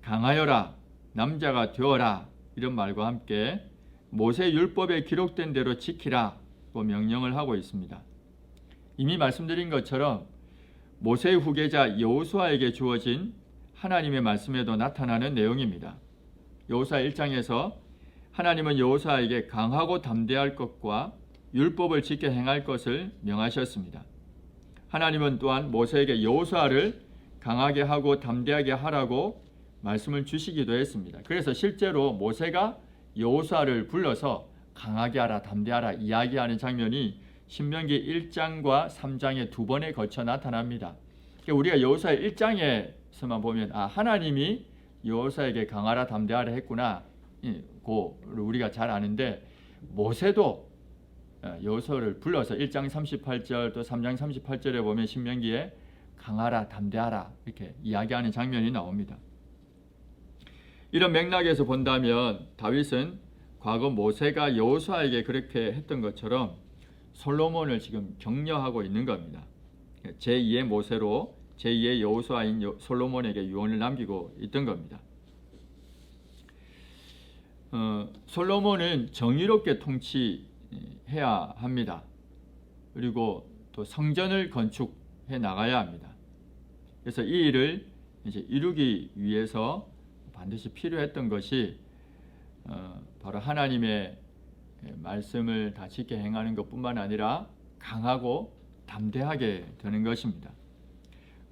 강하여라, 남자가 되어라 이런 말과 함께 모세 율법에 기록된 대로 지키라 고 명령을 하고 있습니다. 이미 말씀드린 것처럼 모세의 후계자 여호수아에게 주어진 하나님의 말씀에도 나타나는 내용입니다. 여호수아 1장에서 하나님은 여호수아에게 강하고 담대할 것과 율법을 지켜 행할 것을 명하셨습니다. 하나님은 또한 모세에게 여호수아를 강하게 하고 담대하게 하라고 말씀을 주시기도 했습니다. 그래서 실제로 모세가 여호수아를 불러서 강하게 하라, 담대하라 이야기하는 장면이 신명기 1장과 3장에 두 번에 걸쳐 나타납니다. 우리가 여호수아 1장에서만 보면 하나님이 여호수아에게 강하라, 담대하라 했구나 고를 우리가 잘 아는데 모세도 여호수아를 불러서 1장 38절 또 3장 38절에 보면 신명기에 강하라, 담대하라 이렇게 이야기하는 장면이 나옵니다. 이런 맥락에서 본다면 다윗은 과거 모세가 여호수아에게 그렇게 했던 것처럼 솔로몬을 지금 격려하고 있는 겁니다. 제2의 모세로 제2의 여호수아인 솔로몬에게 유언을 남기고 있던 겁니다. 솔로몬은 정의롭게 통치해야 합니다. 그리고 또 성전을 건축해 나가야 합니다. 그래서 이 일을 이제 이루기 위해서 반드시 필요했던 것이 바로 하나님의 말씀을 다 지켜 행하는 것뿐만 아니라 강하고 담대하게 되는 것입니다.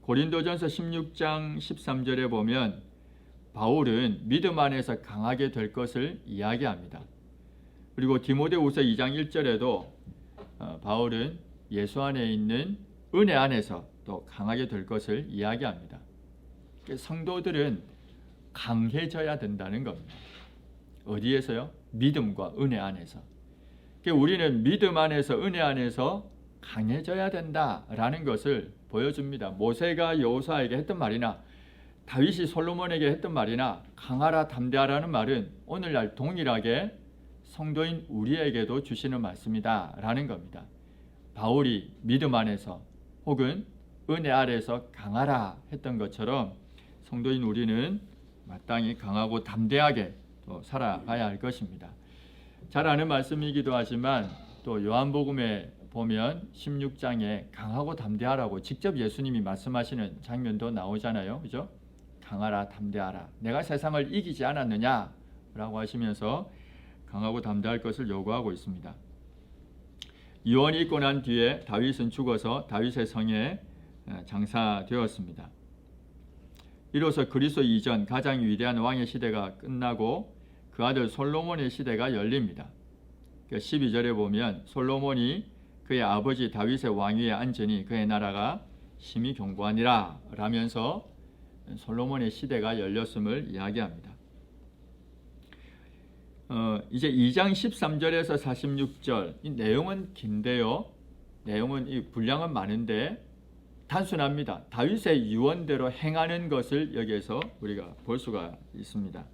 고린도전서 16장 13절에 보면 바울은 믿음 안에서 강하게 될 것을 이야기합니다. 그리고 디모데후서 2장 1절에도 바울은 예수 안에 있는 은혜 안에서 또 강하게 될 것을 이야기합니다. 성도들은 강해져야 된다는 겁니다. 어디에서요? 믿음과 은혜 안에서. 우리는 믿음 안에서 은혜 안에서 강해져야 된다라는 것을 보여줍니다. 모세가 여호수아에게 했던 말이나 다윗이 솔로몬에게 했던 말이나 강하라 담대하라는 말은 오늘날 동일하게 성도인 우리에게도 주시는 말씀이다 라는 겁니다. 바울이 믿음 안에서 혹은 은혜 아래에서 강하라 했던 것처럼 성도인 우리는 마땅히 강하고 담대하게 또 살아가야 할 것입니다. 잘 아는 말씀이기도 하지만 또 요한복음에 보면 16장에 강하고 담대하라고 직접 예수님이 말씀하시는 장면도 나오잖아요. 그죠? 강하라 담대하라. 내가 세상을 이기지 않았느냐? 라고 하시면서 강하고 담대할 것을 요구하고 있습니다. 유언이 있고 난 뒤에 다윗은 죽어서 다윗의 성에 장사되었습니다. 이로써 그리스도 이전 가장 위대한 왕의 시대가 끝나고 그 아들 솔로몬의 시대가 열립니다. 12절에 보면 솔로몬이 그의 아버지 다윗의 왕위에 앉으니 그의 나라가 심히 견고하니라 라면서 솔로몬의 시대가 열렸음을 이야기합니다. 이제 2장 13절에서 46절 이 내용은 긴데요. 내용은 이 분량은 많은데 단순합니다. 다윗의 유언대로 행하는 것을 여기에서 우리가 볼 수가 있습니다.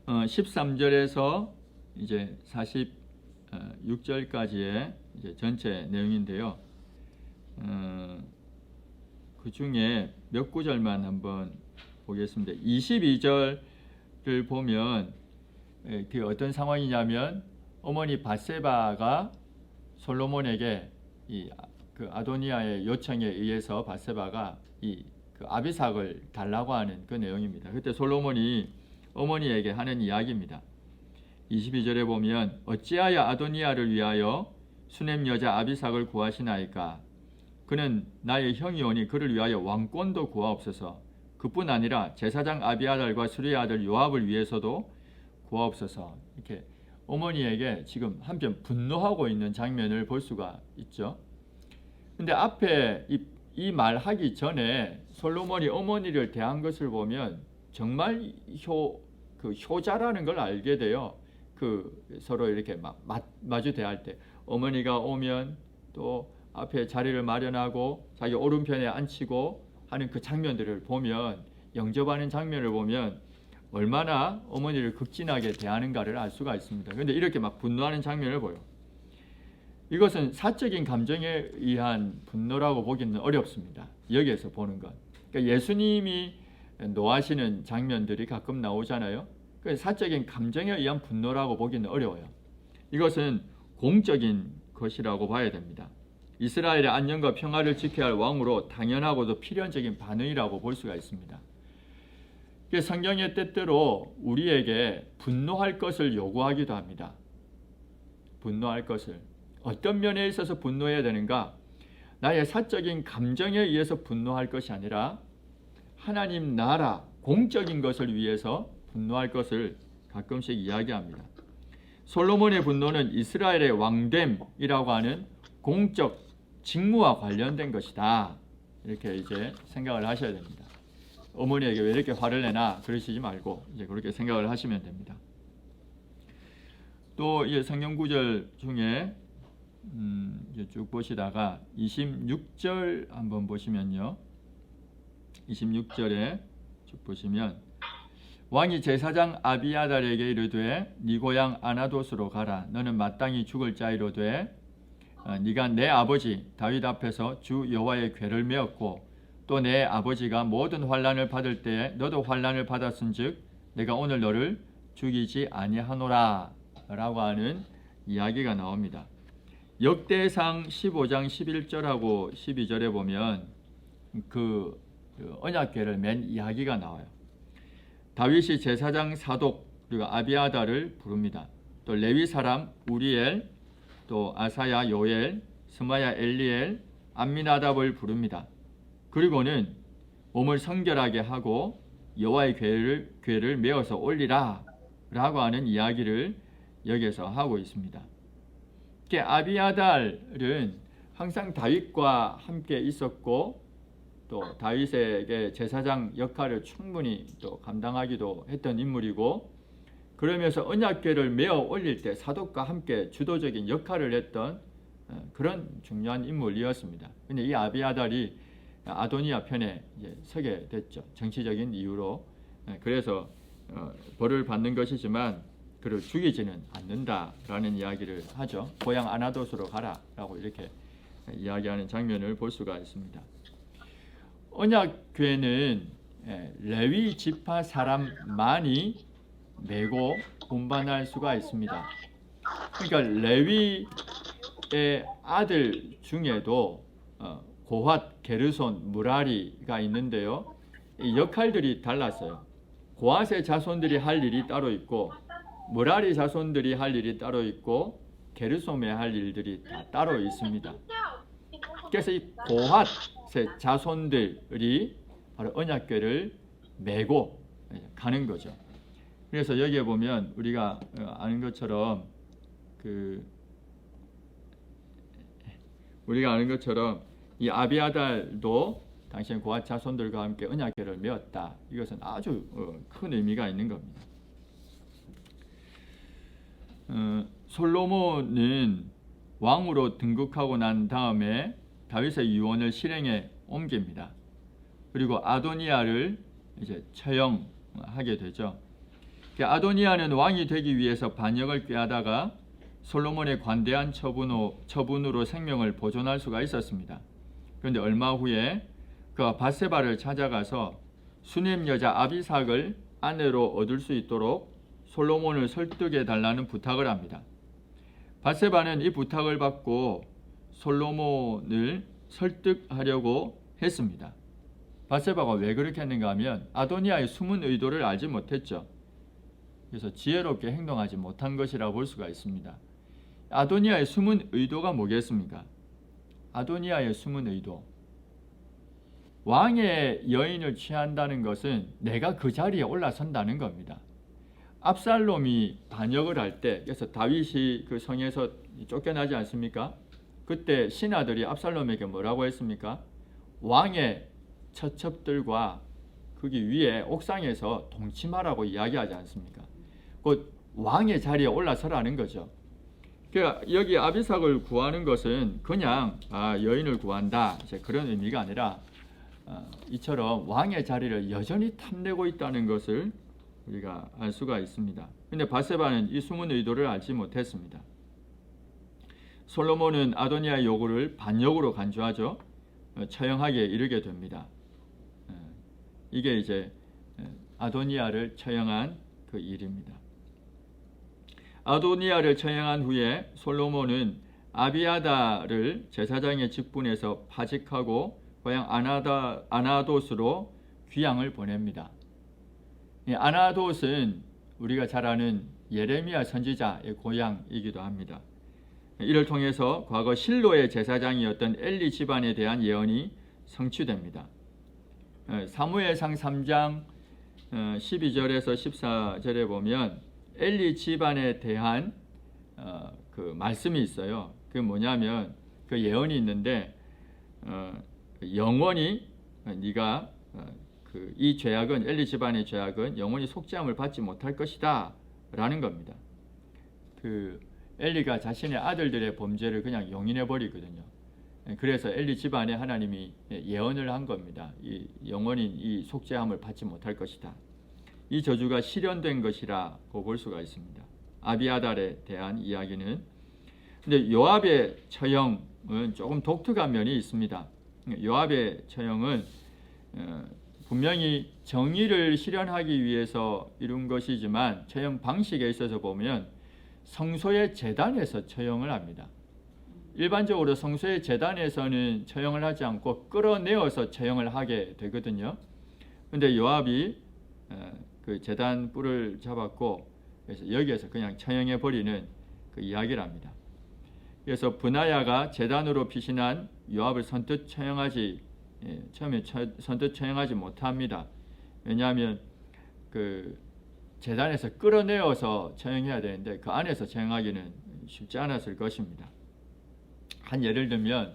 13절에서 이제 46절까지의 이제 전체 내용인데요. 그 중에 몇 구절만 한번 보겠습니다. 22절을 보면 그 어떤 상황이냐면 어머니 밧세바가 솔로몬에게 그 아도니아의 요청에 의해서 밧세바가 그 아비삭을 달라고 하는 그 내용입니다. 그때 솔로몬이 어머니에게 하는 이야기입니다. 22절에 보면 어찌하여 아도니아를 위하여 수넴 여자 아비삭을 구하시나이까? 그는 나의 형이오니 그를 위하여 왕권도 구하옵소서. 그뿐 아니라 제사장 아비아달과 수리의 아들 요압을 위해서도 구하옵소서. 이렇게 어머니에게 지금 한편 분노하고 있는 장면을 볼 수가 있죠. 근데 앞에 이 말하기 전에 솔로몬이 어머니를 대한 것을 보면 정말 효자라는 걸 알게 돼요. 서로 이렇게 마주 대할 때 어머니가 오면 또 앞에 자리를 마련하고 자기 오른편에 앉히고 하는 그 장면들을 보면 영접하는 장면을 보면 얼마나 어머니를 극진하게 대하는가를 알 수가 있습니다. 그런데 이렇게 막 분노하는 장면을 보여. 이것은 사적인 감정에 의한 분노라고 보기는 어렵습니다. 여기에서 보는 것. 그러니까 예수님이 노하시는 장면들이 가끔 나오잖아요. 사적인 감정에 의한 분노라고 보기는 어려워요. 이것은 공적인 것이라고 봐야 됩니다. 이스라엘의 안녕과 평화를 지켜야 할 왕으로 당연하고도 필연적인 반응이라고 볼 수가 있습니다. 성경의 때때로 우리에게 분노할 것을 요구하기도 합니다. 분노할 것을. 어떤 면에 있어서 분노해야 되는가? 나의 사적인 감정에 의해서 분노할 것이 아니라 하나님 나라, 공적인 것을 위해서 분노할 것을 가끔씩 이야기합니다. 솔로몬의 분노는 이스라엘의 왕됨이라고 하는 공적 직무와 관련된 것이다. 이렇게 이제 생각을 하셔야 됩니다. 어머니에게 왜 이렇게 화를 내나 그러시지 말고 이제 그렇게 생각을 하시면 됩니다. 또 이 성경 구절 중에 쭉 보시다가 26절 한번 보시면요. 26절에 쭉 보시면 왕이 제사장 아비아달에게 이르되 네 고향 아나돗으로 가라. 너는 마땅히 죽을 자이로되 네가 내 아버지 다윗 앞에서 주 여호와의 궤를 메었고 또 내 아버지가 모든 환난을 받을 때에 너도 환난을 받았은즉 내가 오늘 너를 죽이지 아니하노라 라고 하는 이야기가 나옵니다. 역대상 15장 11절하고 12절에 보면 그 언약궤를 맨 이야기가 나와요. 다윗이 제사장 사독 그리고 아비아다를 부릅니다. 또 레위 사람 우리엘, 또 아사야 요엘, 스마야 엘리엘, 암미나답을 부릅니다. 그리고는 몸을 성결하게 하고 여호와의 궤를 메어서 올리라 라고 하는 이야기를 여기서 하고 있습니다. 아비아달은 항상 다윗과 함께 있었고 또 다윗에게 제사장 역할을 충분히 또 감당하기도 했던 인물이고, 그러면서 언약궤를 메어 올릴 때 사독과 함께 주도적인 역할을 했던 그런 중요한 인물이었습니다. 근데 이 아비아달이 아도니아 편에 이제 서게 됐죠. 정치적인 이유로. 그래서 벌을 받는 것이지만 그를 죽이지는 않는다라는 이야기를 하죠. 고향 아나돗으로 가라라고 이렇게 이야기하는 장면을 볼 수가 있습니다. 언약궤는 레위 지파 사람만이 메고 운반할 수가 있습니다. 그러니까 레위의 아들 중에도 고핫, 게르손, 무라리가 있는데요. 이 역할들이 달랐어요. 고핫의 자손들이 할 일이 따로 있고, 무라리 자손들이 할 일이 따로 있고, 게르솜의 할 일들이 다 따로 있습니다. 그래서 이 고핫의 자손들이 바로 언약궤를 메고 가는 거죠. 그래서 여기에 보면 우리가 아는 것처럼 이 아비아달도 당시엔 고핫 자손들과 함께 언약궤를 메었다. 이것은 아주 큰 의미가 있는 겁니다. 솔로몬은 왕으로 등극하고 난 다음에 다윗의 유언을 실행에 옮깁니다. 그리고 아도니아를 이제 처형하게 되죠. 아도니아는 왕이 되기 위해서 반역을 꾀하다가 솔로몬의 관대한 처분으로 생명을 보존할 수가 있었습니다. 그런데 얼마 후에 그가 밧세바를 찾아가서 수넴 여자 아비삭을 아내로 얻을 수 있도록 솔로몬을 설득해 달라는 부탁을 합니다. 밧세바는 이 부탁을 받고 솔로몬을 설득하려고 했습니다. 밧세바가 왜 그렇게 했는가 하면 아도니아의 숨은 의도를 알지 못했죠. 그래서 지혜롭게 행동하지 못한 것이라고 볼 수가 있습니다. 아도니아의 숨은 의도가 뭐겠습니까? 아도니아의 숨은 의도. 왕의 여인을 취한다는 것은 내가 그 자리에 올라선다는 겁니다. 압살롬이 반역을 할 때, 그래서 다윗이 그 성에서 쫓겨나지 않습니까? 그때 신하들이 압살롬에게 뭐라고 했습니까? 왕의 처첩들과 거기 위에 옥상에서 동침하라고 이야기하지 않습니까? 곧 왕의 자리에 올라서라는 거죠. 그러니까 여기 아비삭을 구하는 것은 그냥 여인을 구한다 이제 그런 의미가 아니라 이처럼 왕의 자리를 여전히 탐내고 있다는 것을 우리가 알 수가 있습니다. 그런데 밧세바는 이 숨은 의도를 알지 못했습니다. 솔로몬은 아도니아의 요구를 반역으로 간주하죠. 처형하게 이르게 됩니다. 이게 이제 아도니아를 처형한 그 일입니다. 아도니아를 처형한 후에 솔로몬은 아비아다를 제사장의 직분에서 파직하고 고향 아나돗으로 귀양을 보냅니다. 아나돗은 우리가 잘 아는 예레미야 선지자의 고향이기도 합니다. 이를 통해서 과거 실로의 제사장이었던 엘리 집안에 대한 예언이 성취됩니다. 사무엘상 3장 12절에서 14절에 보면 엘리 집안에 대한 그 말씀이 있어요. 그게 뭐냐면 그 예언이 있는데 영원히 네가 이 죄악은 엘리 집안의 죄악은 영원히 속죄함을 받지 못할 것이다 라는 겁니다. 그 엘리가 자신의 아들들의 범죄를 그냥 용인해 버리거든요. 그래서 엘리 집안에 하나님이 예언을 한 겁니다. 영원히 이 속죄함을 받지 못할 것이다. 이 저주가 실현된 것이라고 볼 수가 있습니다. 아비아달에 대한 이야기는. 근데 요압의 처형은 조금 독특한 면이 있습니다. 요압의 처형은 분명히 정의를 실현하기 위해서 이룬 것이지만 처형 방식에 있어서 보면 성소의 제단에서 처형을 합니다. 일반적으로 성소의 제단에서는 처형을 하지 않고 끌어내어서 처형을 하게 되거든요. 근데 요압이 그 제단 뿔을 잡았고 그래서 여기에서 그냥 처형해 버리는 그 이야기를 합니다. 그래서 브나야가 제단으로 피신한 요압을 선뜻 처형하지 못합니다. 왜냐하면 그 제단에서 끌어내어서 처형해야 되는데 그 안에서 처형하기는 쉽지 않았을 것입니다. 한 예를 들면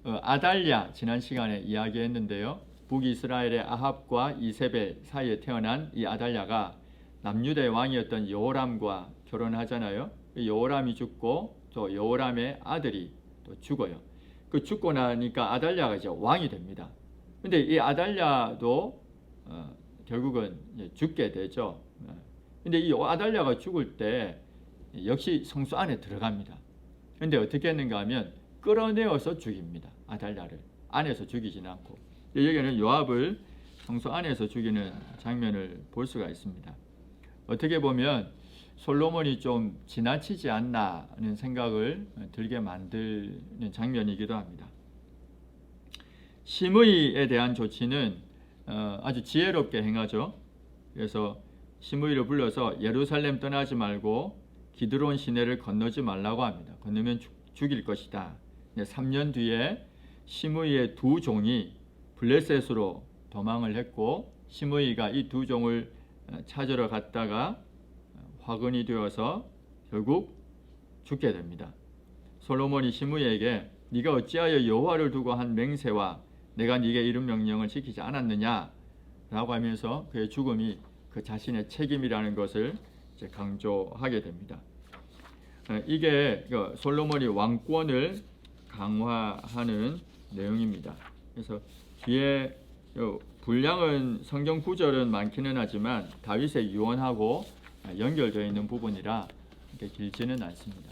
아달랴 지난 시간에 이야기했는데요. 북이스라엘의 아합과 이세벨 사이에 태어난 이 아달랴가 남유다의 왕이었던 여호람과 결혼하잖아요. 여호람이 죽고 또 여호람의 아들이 또 죽어요. 그 죽고 나니까 아달랴가 이제 왕이 됩니다. 근데 이 아달랴도 결국은 죽게 되죠. 근데 이 아달랴가 죽을 때 역시 성소 안에 들어갑니다. 근데 어떻게 했는가 하면 끌어내어서 죽입니다. 아달랴를 안에서 죽이지는 않고. 여기는 요압을 성소 안에서 죽이는 장면을 볼 수가 있습니다. 어떻게 보면 솔로몬이 좀 지나치지 않나는 생각을 들게 만드는 장면이기도 합니다. 시므이에 대한 조치는 아주 지혜롭게 행하죠. 그래서 시므이를 불러서 예루살렘 떠나지 말고 기드론 시내를 건너지 말라고 합니다. 건너면 죽일 것이다. 3년 뒤에 시므이의 두 종이 블레셋으로 도망을 했고 시므이가 이 두 종을 찾으러 갔다가 화근이 되어서 결국 죽게 됩니다. 솔로몬이 시므이에게 네가 어찌하여 여호와를 두고 한 맹세와 내가 네게 이른 명령을 지키지 않았느냐 라고 하면서 그의 죽음이 그 자신의 책임이라는 것을 이제 강조하게 됩니다. 이게 솔로몬이 왕권을 강화하는 내용입니다. 그래서 뒤에 분량은 성경 구절은 많기는 하지만 다윗의 유언하고 연결되어 있는 부분이라 이렇게 길지는 않습니다.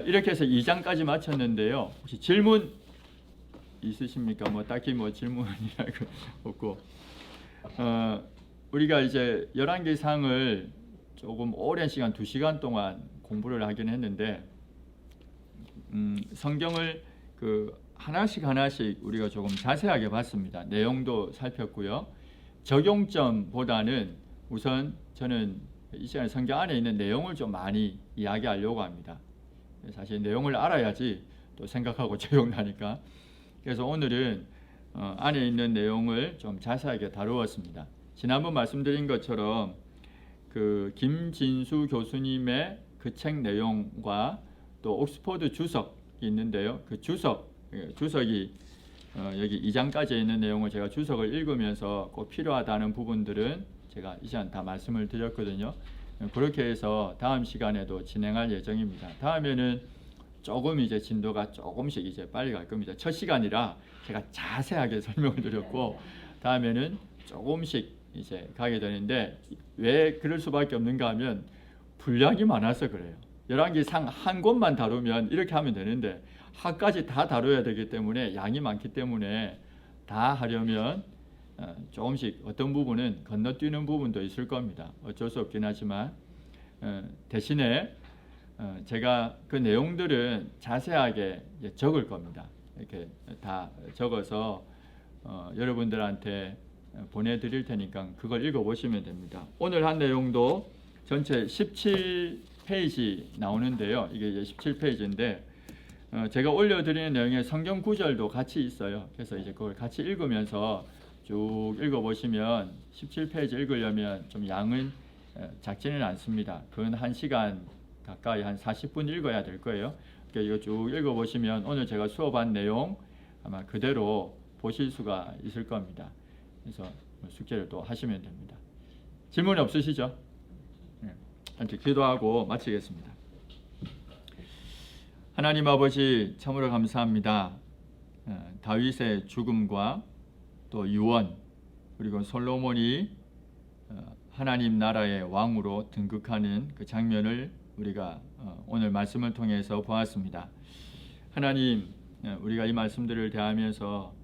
이렇게 해서 2장까지 마쳤는데요. 혹시 질문 있으십니까? 딱히 질문이라고 없고 우리가 이제 열왕기상을 조금 오랜 시간 2시간 동안 공부를 하긴 했는데 성경을 하나씩 우리가 조금 자세하게 봤습니다. 내용도 살폈고요. 적용점보다는 우선 저는 이 시간에 성경 안에 있는 내용을 좀 많이 이야기하려고 합니다. 사실 내용을 알아야지 또 생각하고 적용하니까. 그래서 오늘은 안에 있는 내용을 좀 자세하게 다루었습니다. 지난번 말씀드린 것처럼 그 김진수 교수님의 그 책 내용과 또 옥스퍼드 주석이 있는데요. 그 주석이 여기 2장까지 있는 내용을 제가 주석을 읽으면서 꼭 필요하다는 부분들은 제가 이 시간 다 말씀을 드렸거든요. 그렇게 해서 다음 시간에도 진행할 예정입니다. 다음에는 조금 이제 진도가 조금씩 이제 빨리 갈 겁니다. 첫 시간이라 제가 자세하게 설명을 드렸고 다음에는 조금씩 이제 가게 되는데 왜 그럴 수밖에 없는가 하면 분량이 많아서 그래요. 열왕기상 한 권만 다루면 이렇게 하면 되는데 하까지 다 다뤄야 되기 때문에 양이 많기 때문에 다 하려면 조금씩 어떤 부분은 건너뛰는 부분도 있을 겁니다. 어쩔 수 없긴 하지만 대신에 제가 그 내용들은 자세하게 적을 겁니다. 이렇게 다 적어서 여러분들한테 보내드릴 테니까 그걸 읽어보시면 됩니다. 오늘 한 내용도 전체 17페이지 나오는데요. 이게 이제 17페이지인데 제가 올려드리는 내용에 성경 구절도 같이 있어요. 그래서 이제 그걸 같이 읽으면서 쭉 읽어보시면 17페이지 읽으려면 좀 양은 작지는 않습니다. 그건 1시간 가까이 한 40분 읽어야 될 거예요. 그러니까 이거 쭉 읽어보시면 오늘 제가 수업한 내용 아마 그대로 보실 수가 있을 겁니다. 그래서 숙제를 또 하시면 됩니다. 질문 없으시죠? 함께 기도하고 마치겠습니다. 하나님 아버지 참으로 감사합니다. 다윗의 죽음과 또 유언 그리고 솔로몬이 하나님 나라의 왕으로 등극하는 그 장면을 우리가 오늘 말씀을 통해서 보았습니다. 하나님 우리가 이 말씀들을 대하면서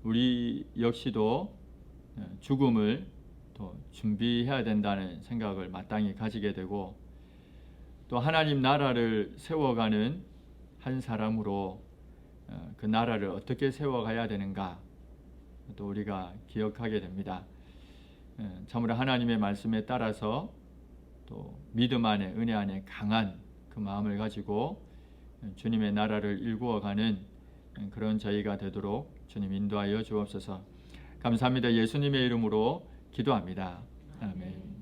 우리 역시도 죽음을 또 준비해야 된다는 생각을 마땅히 가지게 되고, 또 하나님 나라를 세워가는 한 사람으로 그 나라를 어떻게 세워가야 되는가 또 우리가 기억하게 됩니다. 참으로 하나님의 말씀에 따라서 또 믿음 안에, 은혜 안에 강한 그 마음을 가지고 주님의 나라를 일구어가는 그런 저희가 되도록 주님 인도하여 주옵소서. 감사합니다. 예수님의 이름으로 기도합니다. 아멘.